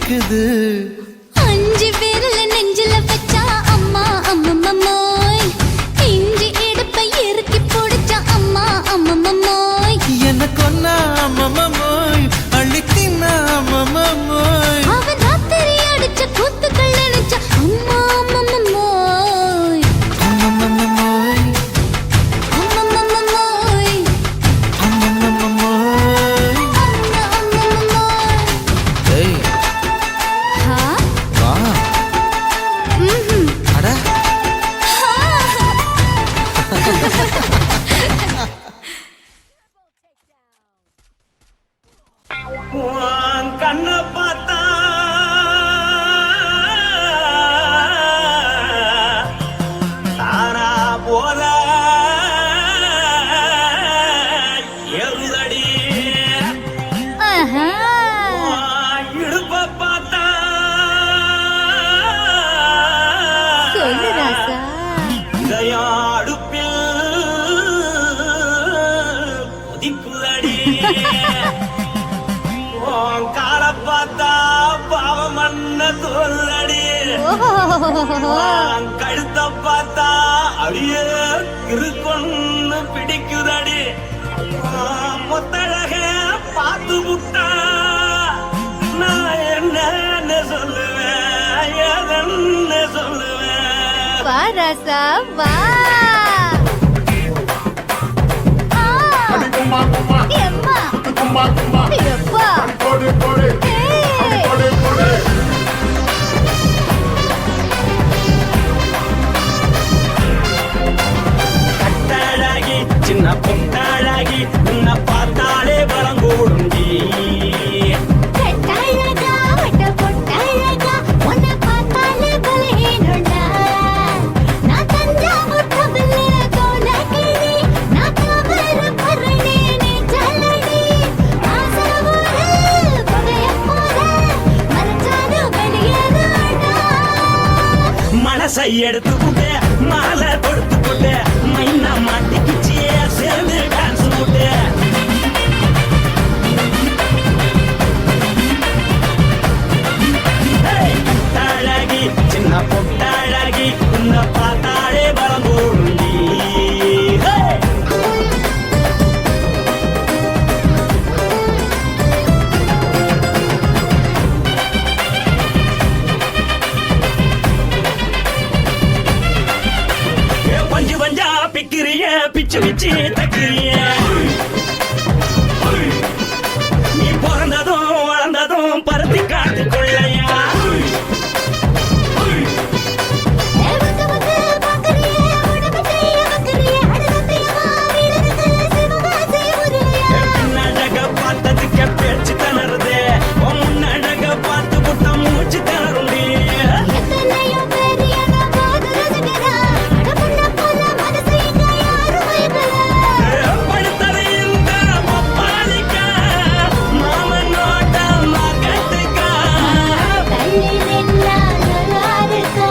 [SPEAKER 1] இனிக்குது.
[SPEAKER 2] 5 விரல நெஞ்சில வச்சா அம்மா அம்மம்மோய், இஞ்சி இடுப்பை இறுக்கி பிடிச்சா அம்மா அம்மம்மோய்,
[SPEAKER 1] என்ன கொன்னா அம்மம்மோய், அள்ளித்தின்னா அம்மம்மோய்,
[SPEAKER 2] அவன் ராத்திரி அடிச்ச கூத்துக்கள் நினைச்சா அம்மா அம்மம்மோய்,
[SPEAKER 1] அம்மம்மோய்,
[SPEAKER 2] அம்மம்மோய்,
[SPEAKER 1] அம்மம்மோய்.
[SPEAKER 2] அம்மம்மோய்.
[SPEAKER 1] ஏய்
[SPEAKER 2] ஹா?
[SPEAKER 1] வா.
[SPEAKER 2] ம்ஹும்.
[SPEAKER 1] அட
[SPEAKER 9] உன் கண்ணை பார்த்தா தானா போத எருதடி.
[SPEAKER 2] ஆஹா.
[SPEAKER 9] உன் இடுப்பை பார்த்தா
[SPEAKER 2] சொல்லு ராசா.
[SPEAKER 9] இதயம் அடுப்பில் கொதிக்குதடி. உன் காலை பார்த்தா பாவம் மண்ண தோல்தடி. உன் கழுத்தை பார்த்தா அப்படியே இருக்குன்னு பிடிக்குதடி. உன் முத்தழக பார்த்து விட்டா நான் என்ன சொல்லுவேன், ஏதென்ன சொல்லுவேன்.
[SPEAKER 2] வா ராசா வா. ஆ. எம்மா. எப்பா. ஏய்.
[SPEAKER 9] கட்டழகி சின்ன பொட்டழகி உன்னை பார்த்தாலே பலங்கூடுண்டி.
[SPEAKER 2] கட்டழகா, வட்ட பொட்டழகா, உன்னை பார்த்தாலே பலஹீனம்டா. நான் தஞ்சாவூர் தவில கோலக்கிளி, நான் தாமரை பரணி நீ ஜல்லடி. ஆசையூரில் புகையப் போல மறைச்சாலும் வெளியேறாடா.
[SPEAKER 9] மனசை எடுத்து போட்டு மாலை கொடுத்து போட்டு மைனா மாட்டிக்கிச்சியே சேர்ந்து டான்ஸ் போட்டு. அழகி சின்ன பொட்டழகி உன்னை பார்த்தாலே பலம் கூடுண்டி. பஞ்சு பஞ்சா பிக்கிறிய பிச்சு பிச்சு தக்கிறிய. நீ பிறந்ததும் வளர்ந்ததும் பருத்தி காட்டு கொள்ளையா.
[SPEAKER 2] வந்து வந்து பார்க்கறியே, உடம்பு செய்ய வைக்கறியே, அடுத்தத்தையமா வீடுக்கு சிவகாசி உருளையா.
[SPEAKER 9] முன்னழக பார்த்ததுக்கு பேச்சு திணறுது, உன் முன்னழக பார்த்து புட்ட மூச்சு திணறுண்டி.
[SPEAKER 2] எத்தனையோ பேர் என்ன போது ரசிக்கிறா, அடப்புள்ள போல மனசு இங்க யாரும் வைக்கல.
[SPEAKER 9] படுத்தது இந்த பப்பாளிக்கா, மாமனோட மகத்துக்கா.
[SPEAKER 2] தள்ளி நின்னா நல்லா இருக்கா,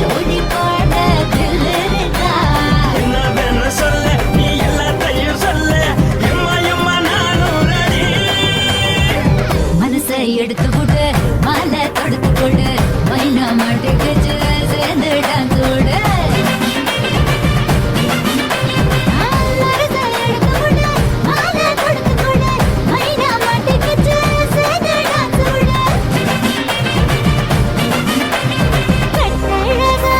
[SPEAKER 2] ஜோடி போட தில் இருக்கா.
[SPEAKER 9] என்ன வேணும் சொல்ல, நீ எல்லாத்தையும் சொல்ல, எம்மா எம்மா நானும் ரெடி.
[SPEAKER 2] மனசை எடுத்து விடு, மாலை தொடுத்து கொடு, மைனா மாட்டுக்குச்சு சேர்ந்து டான்ஸ் விடு. மனசை எடுத்து விடு, மாலை தொடுத்து கொடு, மைனா மாட்டுக்குச்சு சேர்ந்து டான்ஸ் விடு. கட்டழகா.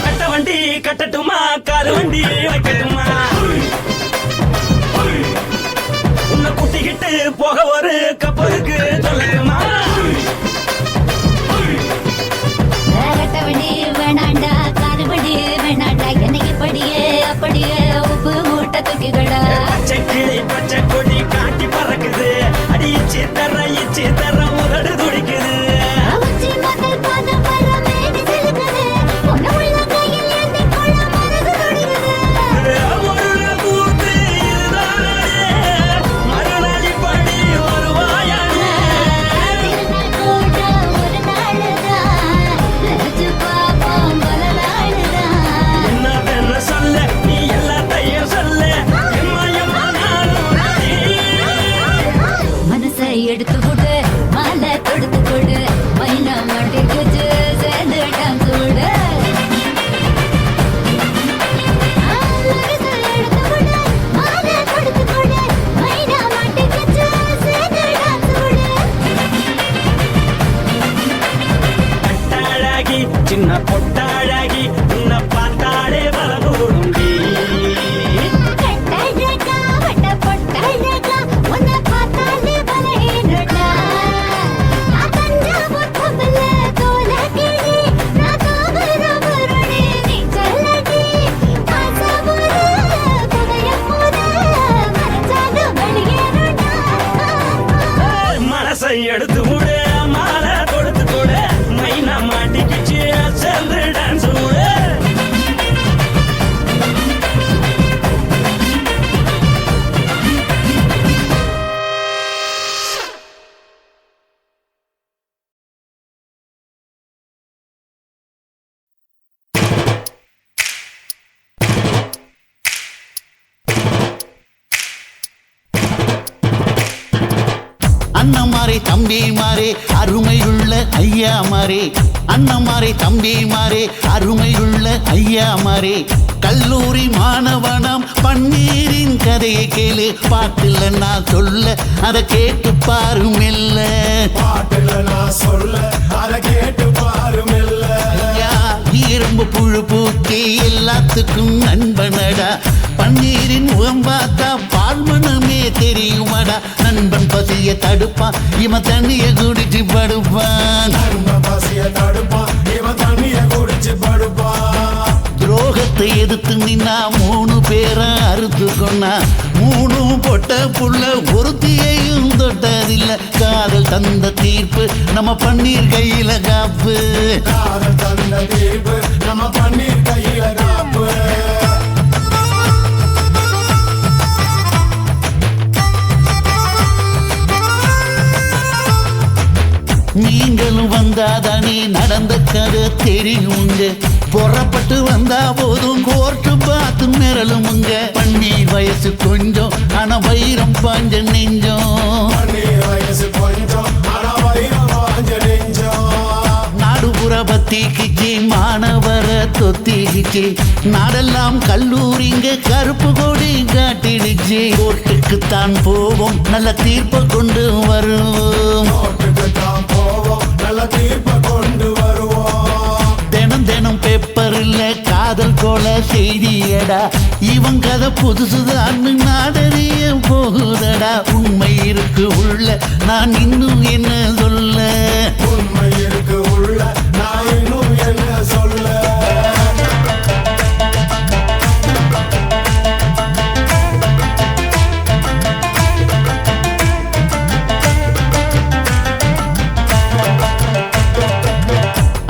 [SPEAKER 9] கட்ட வண்டி கட்டட்டுமா, காரு வண்டி வைக்கட்டுமா, உன்னை கூட்டிக்கிட்டு போக ஒரு கப்பலுக்கு சொல்லட்டுமா.
[SPEAKER 2] கட்டவண்டி வேணாண்டா, காலுவண்டி வேணாண்டா, என்னைக்கு படியே அப்படியே உப்பு மூட்டை தூக்கிக்கடா.
[SPEAKER 9] பச்சை கிளி பச்சை கொடி காட்டி பறக்குது, அடி இச்சி தர ஒரு சின்ன பொட்டழகி உன்னை பார்த்தாலே பலகூடுண்டி
[SPEAKER 2] கட்டழகா வட்ட பொட்டழகா உன்னை பார்த்தாலே பலகேடுடா நான் தஞ்சாவூர் தபல தோலகிரி நான் தாமிரபரணி நீ சொல்லடி ஆசைபுர புதையப்புற மறைச்சாலும் வெளியேறுடா
[SPEAKER 9] மனசை எடுத்து விடு மாலை கொடுத்து கூட மைனா மாட்டிக்கிச்சு சேர்ந்து டான்ஸ் விடு
[SPEAKER 10] அண்ணன் மாறே தம்பி மாறே அருமையுள்ள ஐயா மாறே அண்ணன் மாறே தம்பி மாறே அருமையுள்ள ஐயா மாறே கல்லூரி மாணவனாம் பன்னீரின் கதையை கேளு பாட்டுல நான் சொல்ல அதை கேட்டு பாரு மெல்ல
[SPEAKER 3] பாட்டுல நான் சொல்ல அதை கேட்டு பாரு மெல்ல
[SPEAKER 10] ஐயா இரும்பு புழு பூக்கி எல்லாத்துக்கும் நண்பனடா பன்னீரின் முகம் பார்த்தா பால்மனமே தெரியுமாடா நண்பன் பசிய தடுப்பான் இவன் தண்ணிய குடிச்சு படுப்பான்
[SPEAKER 3] பசிய தடுப்பான் இவன் தண்ணிய குடிச்சு படுப்பான்
[SPEAKER 10] துரோகத்தை எதிர்த்து நின்னா 3 பேரை அறுத்து கொண்டா 3 பொட்ட புள்ள ஒருத்தியையும் தொட்டதில்ல காதல் தந்த தீர்ப்பு நம்ம பன்னீர் கையில காப்பு
[SPEAKER 3] காதல் தந்த தீர்ப்பு நம்ம பன்னீர் கையில காப்பு
[SPEAKER 10] நீங்களும் வந்தாதானே நடந்த கதை தெரியுங்க புறப்பட்டு வந்தா போதும் கோர்ட்டு பார்த்து மிரளுமுங்க பன்னீர் வயசு கொஞ்சம் ஆனா வைரம் பாஞ்ச நெஞ்சம்
[SPEAKER 3] பன்னீர் வயசு கொஞ்சம் ஆனா வைரம் பாஞ்ச நெஞ்சம்
[SPEAKER 10] நாடுபுற பத்திக்கிச்சு மாணவர தொத்திக்கிச்சு நாடெல்லாம் கல்லூரிங்க கருப்பு கொடி காட்டிடுச்சு கோர்ட்டுக்குத்தான் போவோம் நல்ல தீர்ப்பை கொண்டு வருவோம்
[SPEAKER 3] கோர்ட்டுக்குத்தான் போவோம் நல்ல தீர்ப்பை கொண்டு வருவோம்
[SPEAKER 10] தினம் தினம் பேப்பர்ல காதல் கொலை செய்தியடா இவன் கதை புதுசுதான்னு நாடறிய போகுதடா உண்மை இருக்கு உள்ள நான் இன்னும் என்ன சொல்ல
[SPEAKER 3] உண்மை இருக்கு உள்ள நான் இன்னும் என்ன சொல்ல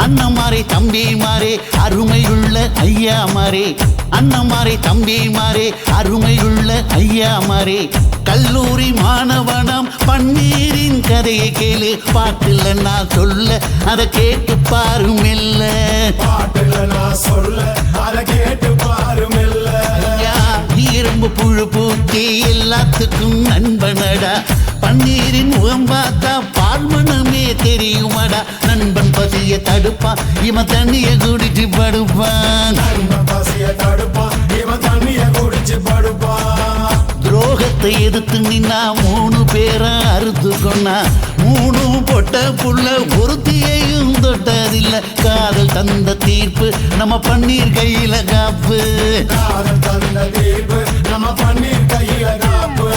[SPEAKER 10] அண்ணன் மாறே தம்பி மாறே அருமையுள்ள ஐயா மாறே அண்ணன் மாறே தம்பி மாறே அருமையுள்ள ஐயா மாறே கல்லூரி மாணவனாம் பன்னீரின் கதையை கேளு பாட்டுல நான் சொல்ல அதை கேட்டு பாரு மெல்ல
[SPEAKER 3] பாட்டுல நான் சொல்ல அதை கேட்டு பாரு மெல்ல
[SPEAKER 10] ஐயா இரும்பு புழு பூக்கி எல்லாத்துக்கும் நண்பனடா பன்னீரின் முகம் பார்த்தா பால்மனமே தெரியுமாடா நண்பன் பசிய தடுப்பான் இவன் தண்ணிய குடிச்சு படுப்பான்
[SPEAKER 3] பசிய தடுப்பான் இவன் தண்ணிய குடிச்சு படுப்பான்
[SPEAKER 10] துரோகத்தை எதிர்த்து நின்னா 3 பேரை அறுத்து கொண்டா 3 பொட்ட புள்ள ஒருத்தியையும் தொட்டதில்ல காதல் தந்த தீர்ப்பு நம்ம பன்னீர் கையில காப்பு
[SPEAKER 3] காதல் தந்த தீர்ப்பு நம்ம பன்னீர் கையில காப்பு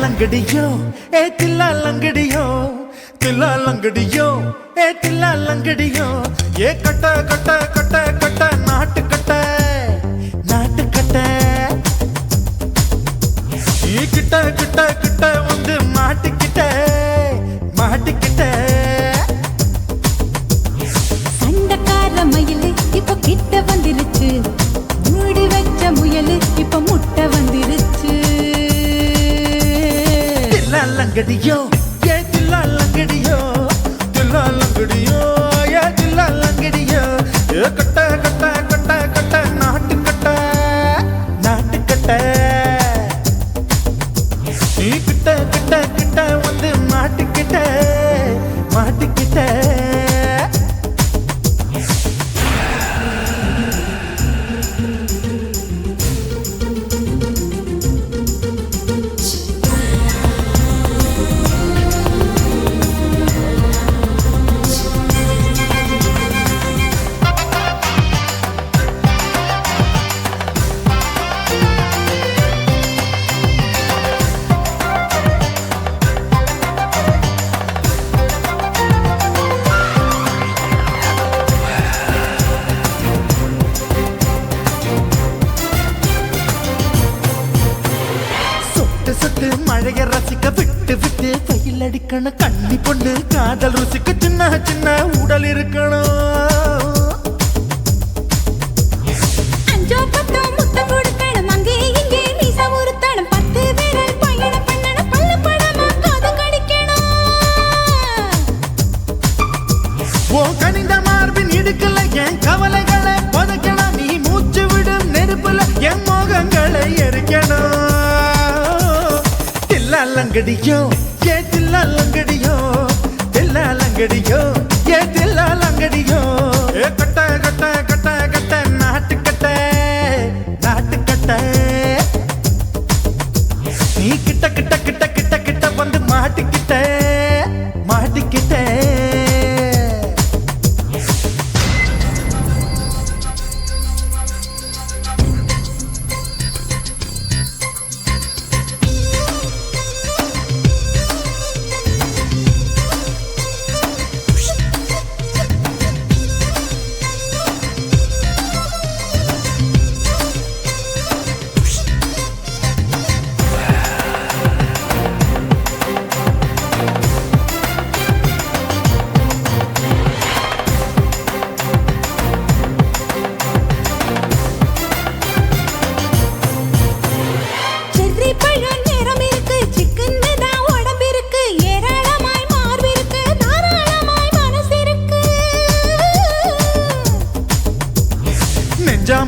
[SPEAKER 1] லங்கடியோ ஏ தில்லா லங்கடியோ தில்லா லங்கடியோ ஏ தில்லா லங்கடியோ ஏ கட்ட கட்ட கட்ட கட்ட நாட்டு கட்ட நாட்டு கட்ட லங்கடியோ ஏ தில்லா லங்கடியோ தில்லா லங்கடியோ ஏ தில்லா லங்கடியோ ஏ கட்ட கட்ட கட்ட கட்ட நாட்டு கட்ட நாட்டு கட்ட நீ கிட்ட கிட்ட கிட்ட வந்து மாட்டிக்கிட்ட மாட்டிக்கிட்ட மழைய ரசிக்க விட்டு விட்டு வெயில் அடிக்கணும் கண்ணி பொண்ணு காதல் ருசிக்க சின்ன சின்ன உடல் இருக்கணும்
[SPEAKER 2] அஞ்சோ பத்தோ முத்தம் கொடுக்கணும் அங்கே இங்கே மீசா உருத்தணும் 10 விரல் பயணம் பண்ணணும் பல்ல படமா காது கடிக்கணும்
[SPEAKER 1] ஓ கனிந்த மார்பின் இடுக்கல என் கவலைகளை புதைக்கணும் நீ மூச்சு விடும் நெருப்புல என் மோகங்களை எரிக்கணும் லங்கடியோ ஏ தில்லா லங்கடியோ தில்லா லங்கடியோ ஏ தில்லா லங்கடியோ ஏ கட்ட கட்ட கட்ட கட்ட நாட்டு கட்ட நாட்டு கட்ட நீ கிட்ட கிட்ட கிட்ட கிட்ட கிட்ட வந்து மாட்டிக்கிட்ட மாட்டிக்கிட்ட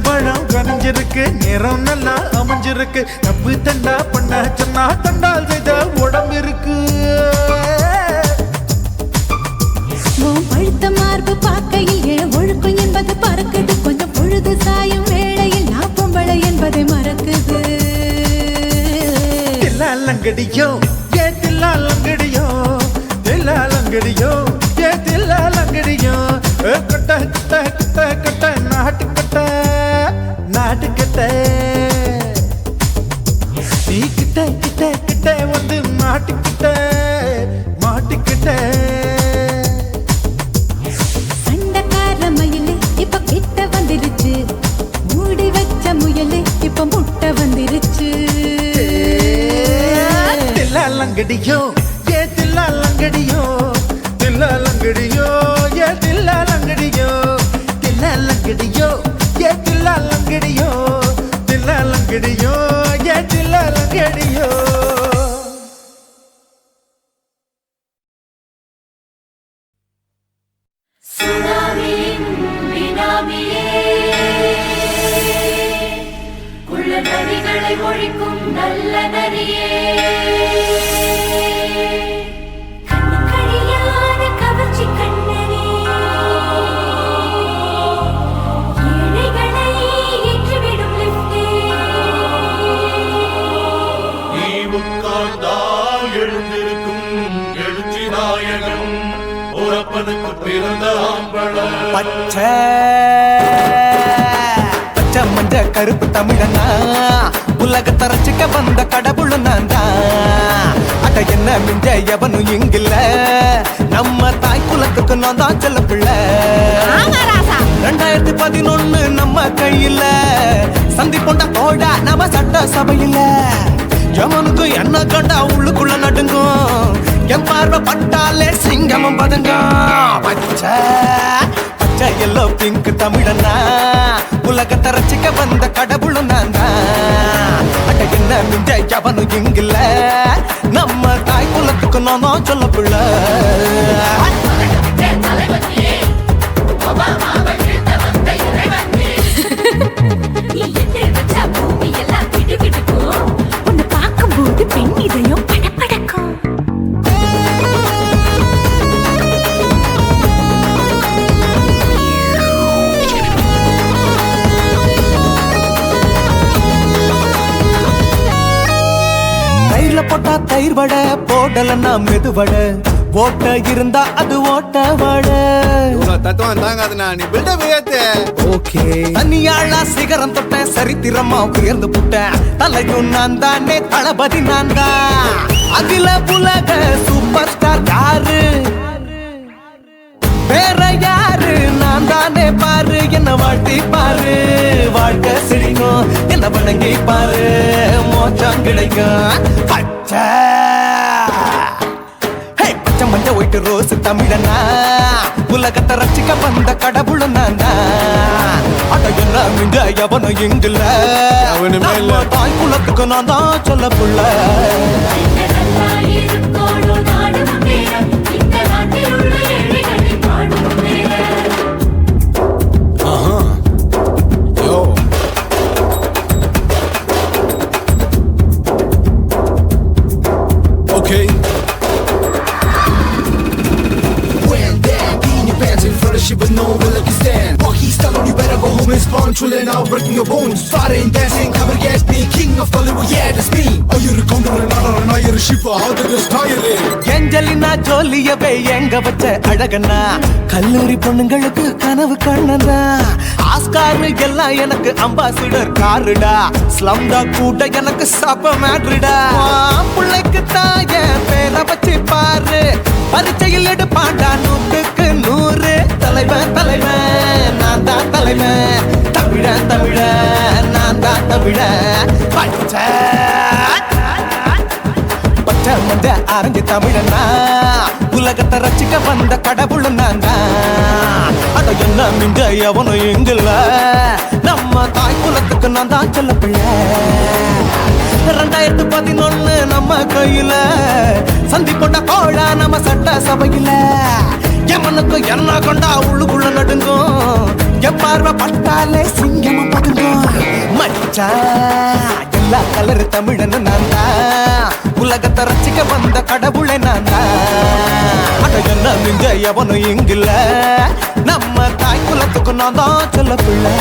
[SPEAKER 1] பழம் கனிஞ்சிருக்கு நேரம் நல்லா அமைஞ்சிருக்கு தப்பு தண்டா பண்ண சொன்னா தண்டால் செய்த உடம்பு இருக்கு
[SPEAKER 2] பழுத்த மார்பு பார்க்கையில் என் ஒழுக்கம் என்பது பறக்குது கொஞ்சம் பொழுது சாயும் வேளையில் நான் பொம்பளை என்பதை மறக்குது
[SPEAKER 1] தில்லா லங்கடியோ ஏ தில்லா லங்கடியோ தில்லா லங்கடியோ ஏ தில்லா லங்கடியோ கட்ட கட்ட கட்ட கட்ட நாட்டு கட்ட நாட்டு கட்ட நீ கிட்ட கிட்ட கிட்ட வந்து மாட்டிக்கிட்ட மாட்டிக்கிட்ட
[SPEAKER 2] சண்டக்கார மயிலு இப்ப கிட்ட வந்துருச்சு மூடி வச்ச முயலு இப்ப முட்டை வந்துருச்சு
[SPEAKER 1] தில்லா லங்கடியோ ஏ தில்லா லங்கடியோ தில்லா லங்கடியோ ஏ தில்லா லங்கடியோ தில்லா லங்கடியோ ஏ தில்லா லங்கடியோ தில்லா லங்கடியோ ஏ தில்லா லங்கடியோ
[SPEAKER 5] சுனாமியின் பினாமியே குள்ள நரிகளை ஒழிக்கும் நல்ல நரியே
[SPEAKER 2] கண்ணுக்கழியாத கவர்ச்சி கண்ணனே ஏழைகளை ஏற்றிவிடும் லிப்டே
[SPEAKER 3] நீ உட்கார்ந்தால் எழுந்திருக்கும் எழுச்சி நாயகன் உறப்பனுக்கு பிறந்த ஆம்பளம்
[SPEAKER 1] பச்சை பச்சை மஞ்ச கருப்பு தமிழனா உலகத்தை ரசிக்க வந்த கடவுள் நான் தான் அட என்ன மிஞ்ச எவனும் இங்கில்ல நம்ம தாய் குலத்துக்கு நான் தான் செல்ல பிள்ளை 2011 நம்ம கையில சந்திப்பொண்ட தோட நம்ம சட்ட சபையில எவனுக்கு என்ன கண்டா உள்ளுக்குள்ள நடுங்கும் என் பார்வை பட்டாலே சிங்கமும் பதுங்கும் பச்சை பச்சை எல்லோ பிங்க் தமிழனா உலகத்தை ரசிக்க வந்த கடவுளும் நான் தான் அட என்ன மிஞ்ச எவனும் இங்கில்ல நம்ம தாய் குலத்துக்கு நான் தான் சொல்ல பிள்ளை
[SPEAKER 2] உன்னை பார்க்கும்போது பெண் இதயம் படபடக்கும்.
[SPEAKER 1] தயிர்ல போட்டா தயிர் வடை போடலன்னா மெது வடை ஓட்ட இருந்தா அது ஓட்ட வடை
[SPEAKER 3] தத்துவம் தாங்காதுண்ணா நீ பில்டப் ஏத்து
[SPEAKER 1] ஓகே தனியாளா சிகரம் தொட்டேன் சரித்திரமா உயர்ந்து புட்டேன் தலையும் நான் தானே தளபதி நான் தான் அகில உலக சூப்பர் ஸ்டார் யாரு வேற யாரு நான் தானே பாரு என்ன வாழ்த்தி பாரு வாழ்க்கை சிரிக்கும் என்ன வணங்கி பாரு மோச்சம் கிடைக்கும் பச்சை பச்சை மஞ்ச ஒயிட்டு ரோஸ் தமிழனா உலகத்தை ரசிக்க வந்த கடவுள் நான் அட எல்லாம் இங்க எவனும் இங்கில்ல தாய் குலத்துக்கு நான் தான் சொல்ல புள்ள
[SPEAKER 3] Okay. When that in your pants in front of shit, but no one like you stand. Walk he's telling you better go home and spawn, chillin' out, breaking your bones. Fighting, dancing, cover gas, me, king of Hollywood, yeah, that's me. Oh, you're a condor and not you're a shipper, how did this tie it?
[SPEAKER 1] Angelina ஜோலியவே எங்க வச்ச அழகனா கல்லூரி பொண்ணுங்களுக்கு கனவு கண்ணனா Oscar எல்லாம் எனக்கு ambassador காருடா ஸ்லம்டா கூட எனக்கு சப்ப மேட்ருடா பிள்ளைக்கு தாய பேரை வச்சு பாரு பரீட்சையில் எடுப்பாண்டா 100க்கு 100 தலைவன் தலைவன் நான் தான் தலைவன் தமிழன் தமிழன் நான் தான் தமிழன் பச்சை பச்சை மஞ்ச ஆரஞ்சு தமிழனா உலகத்தை ரசிக்க வந்த கடவுள் நான் தான் அட என்ன மிஞ்ச எவனும் எங்கில்ல நம்ம தாய் குலத்துக்கு நான் தான் சொல்ல பிள்ளை 2011 நம்ம கையில சந்தி போட்ட கோழா நம்ம சட்ட சபையில எமனுக்கு என்ன கொண்டா உள்ளுக்குள்ள நடுங்கும் எப்பார்வை பட்டாலே சிங்கமும் பதுங்கும் மச்சா எல்லா கலரு தமிழன்னு நான் தான் உலகத்தை ரசிக்க வந்த கடவுளை நான் தான் அட என்ன மிஞ்ச எவனும் இங்கில்ல நம்ம தாய் குலத்துக்கு நான் தான் சொல்ல பிள்ளை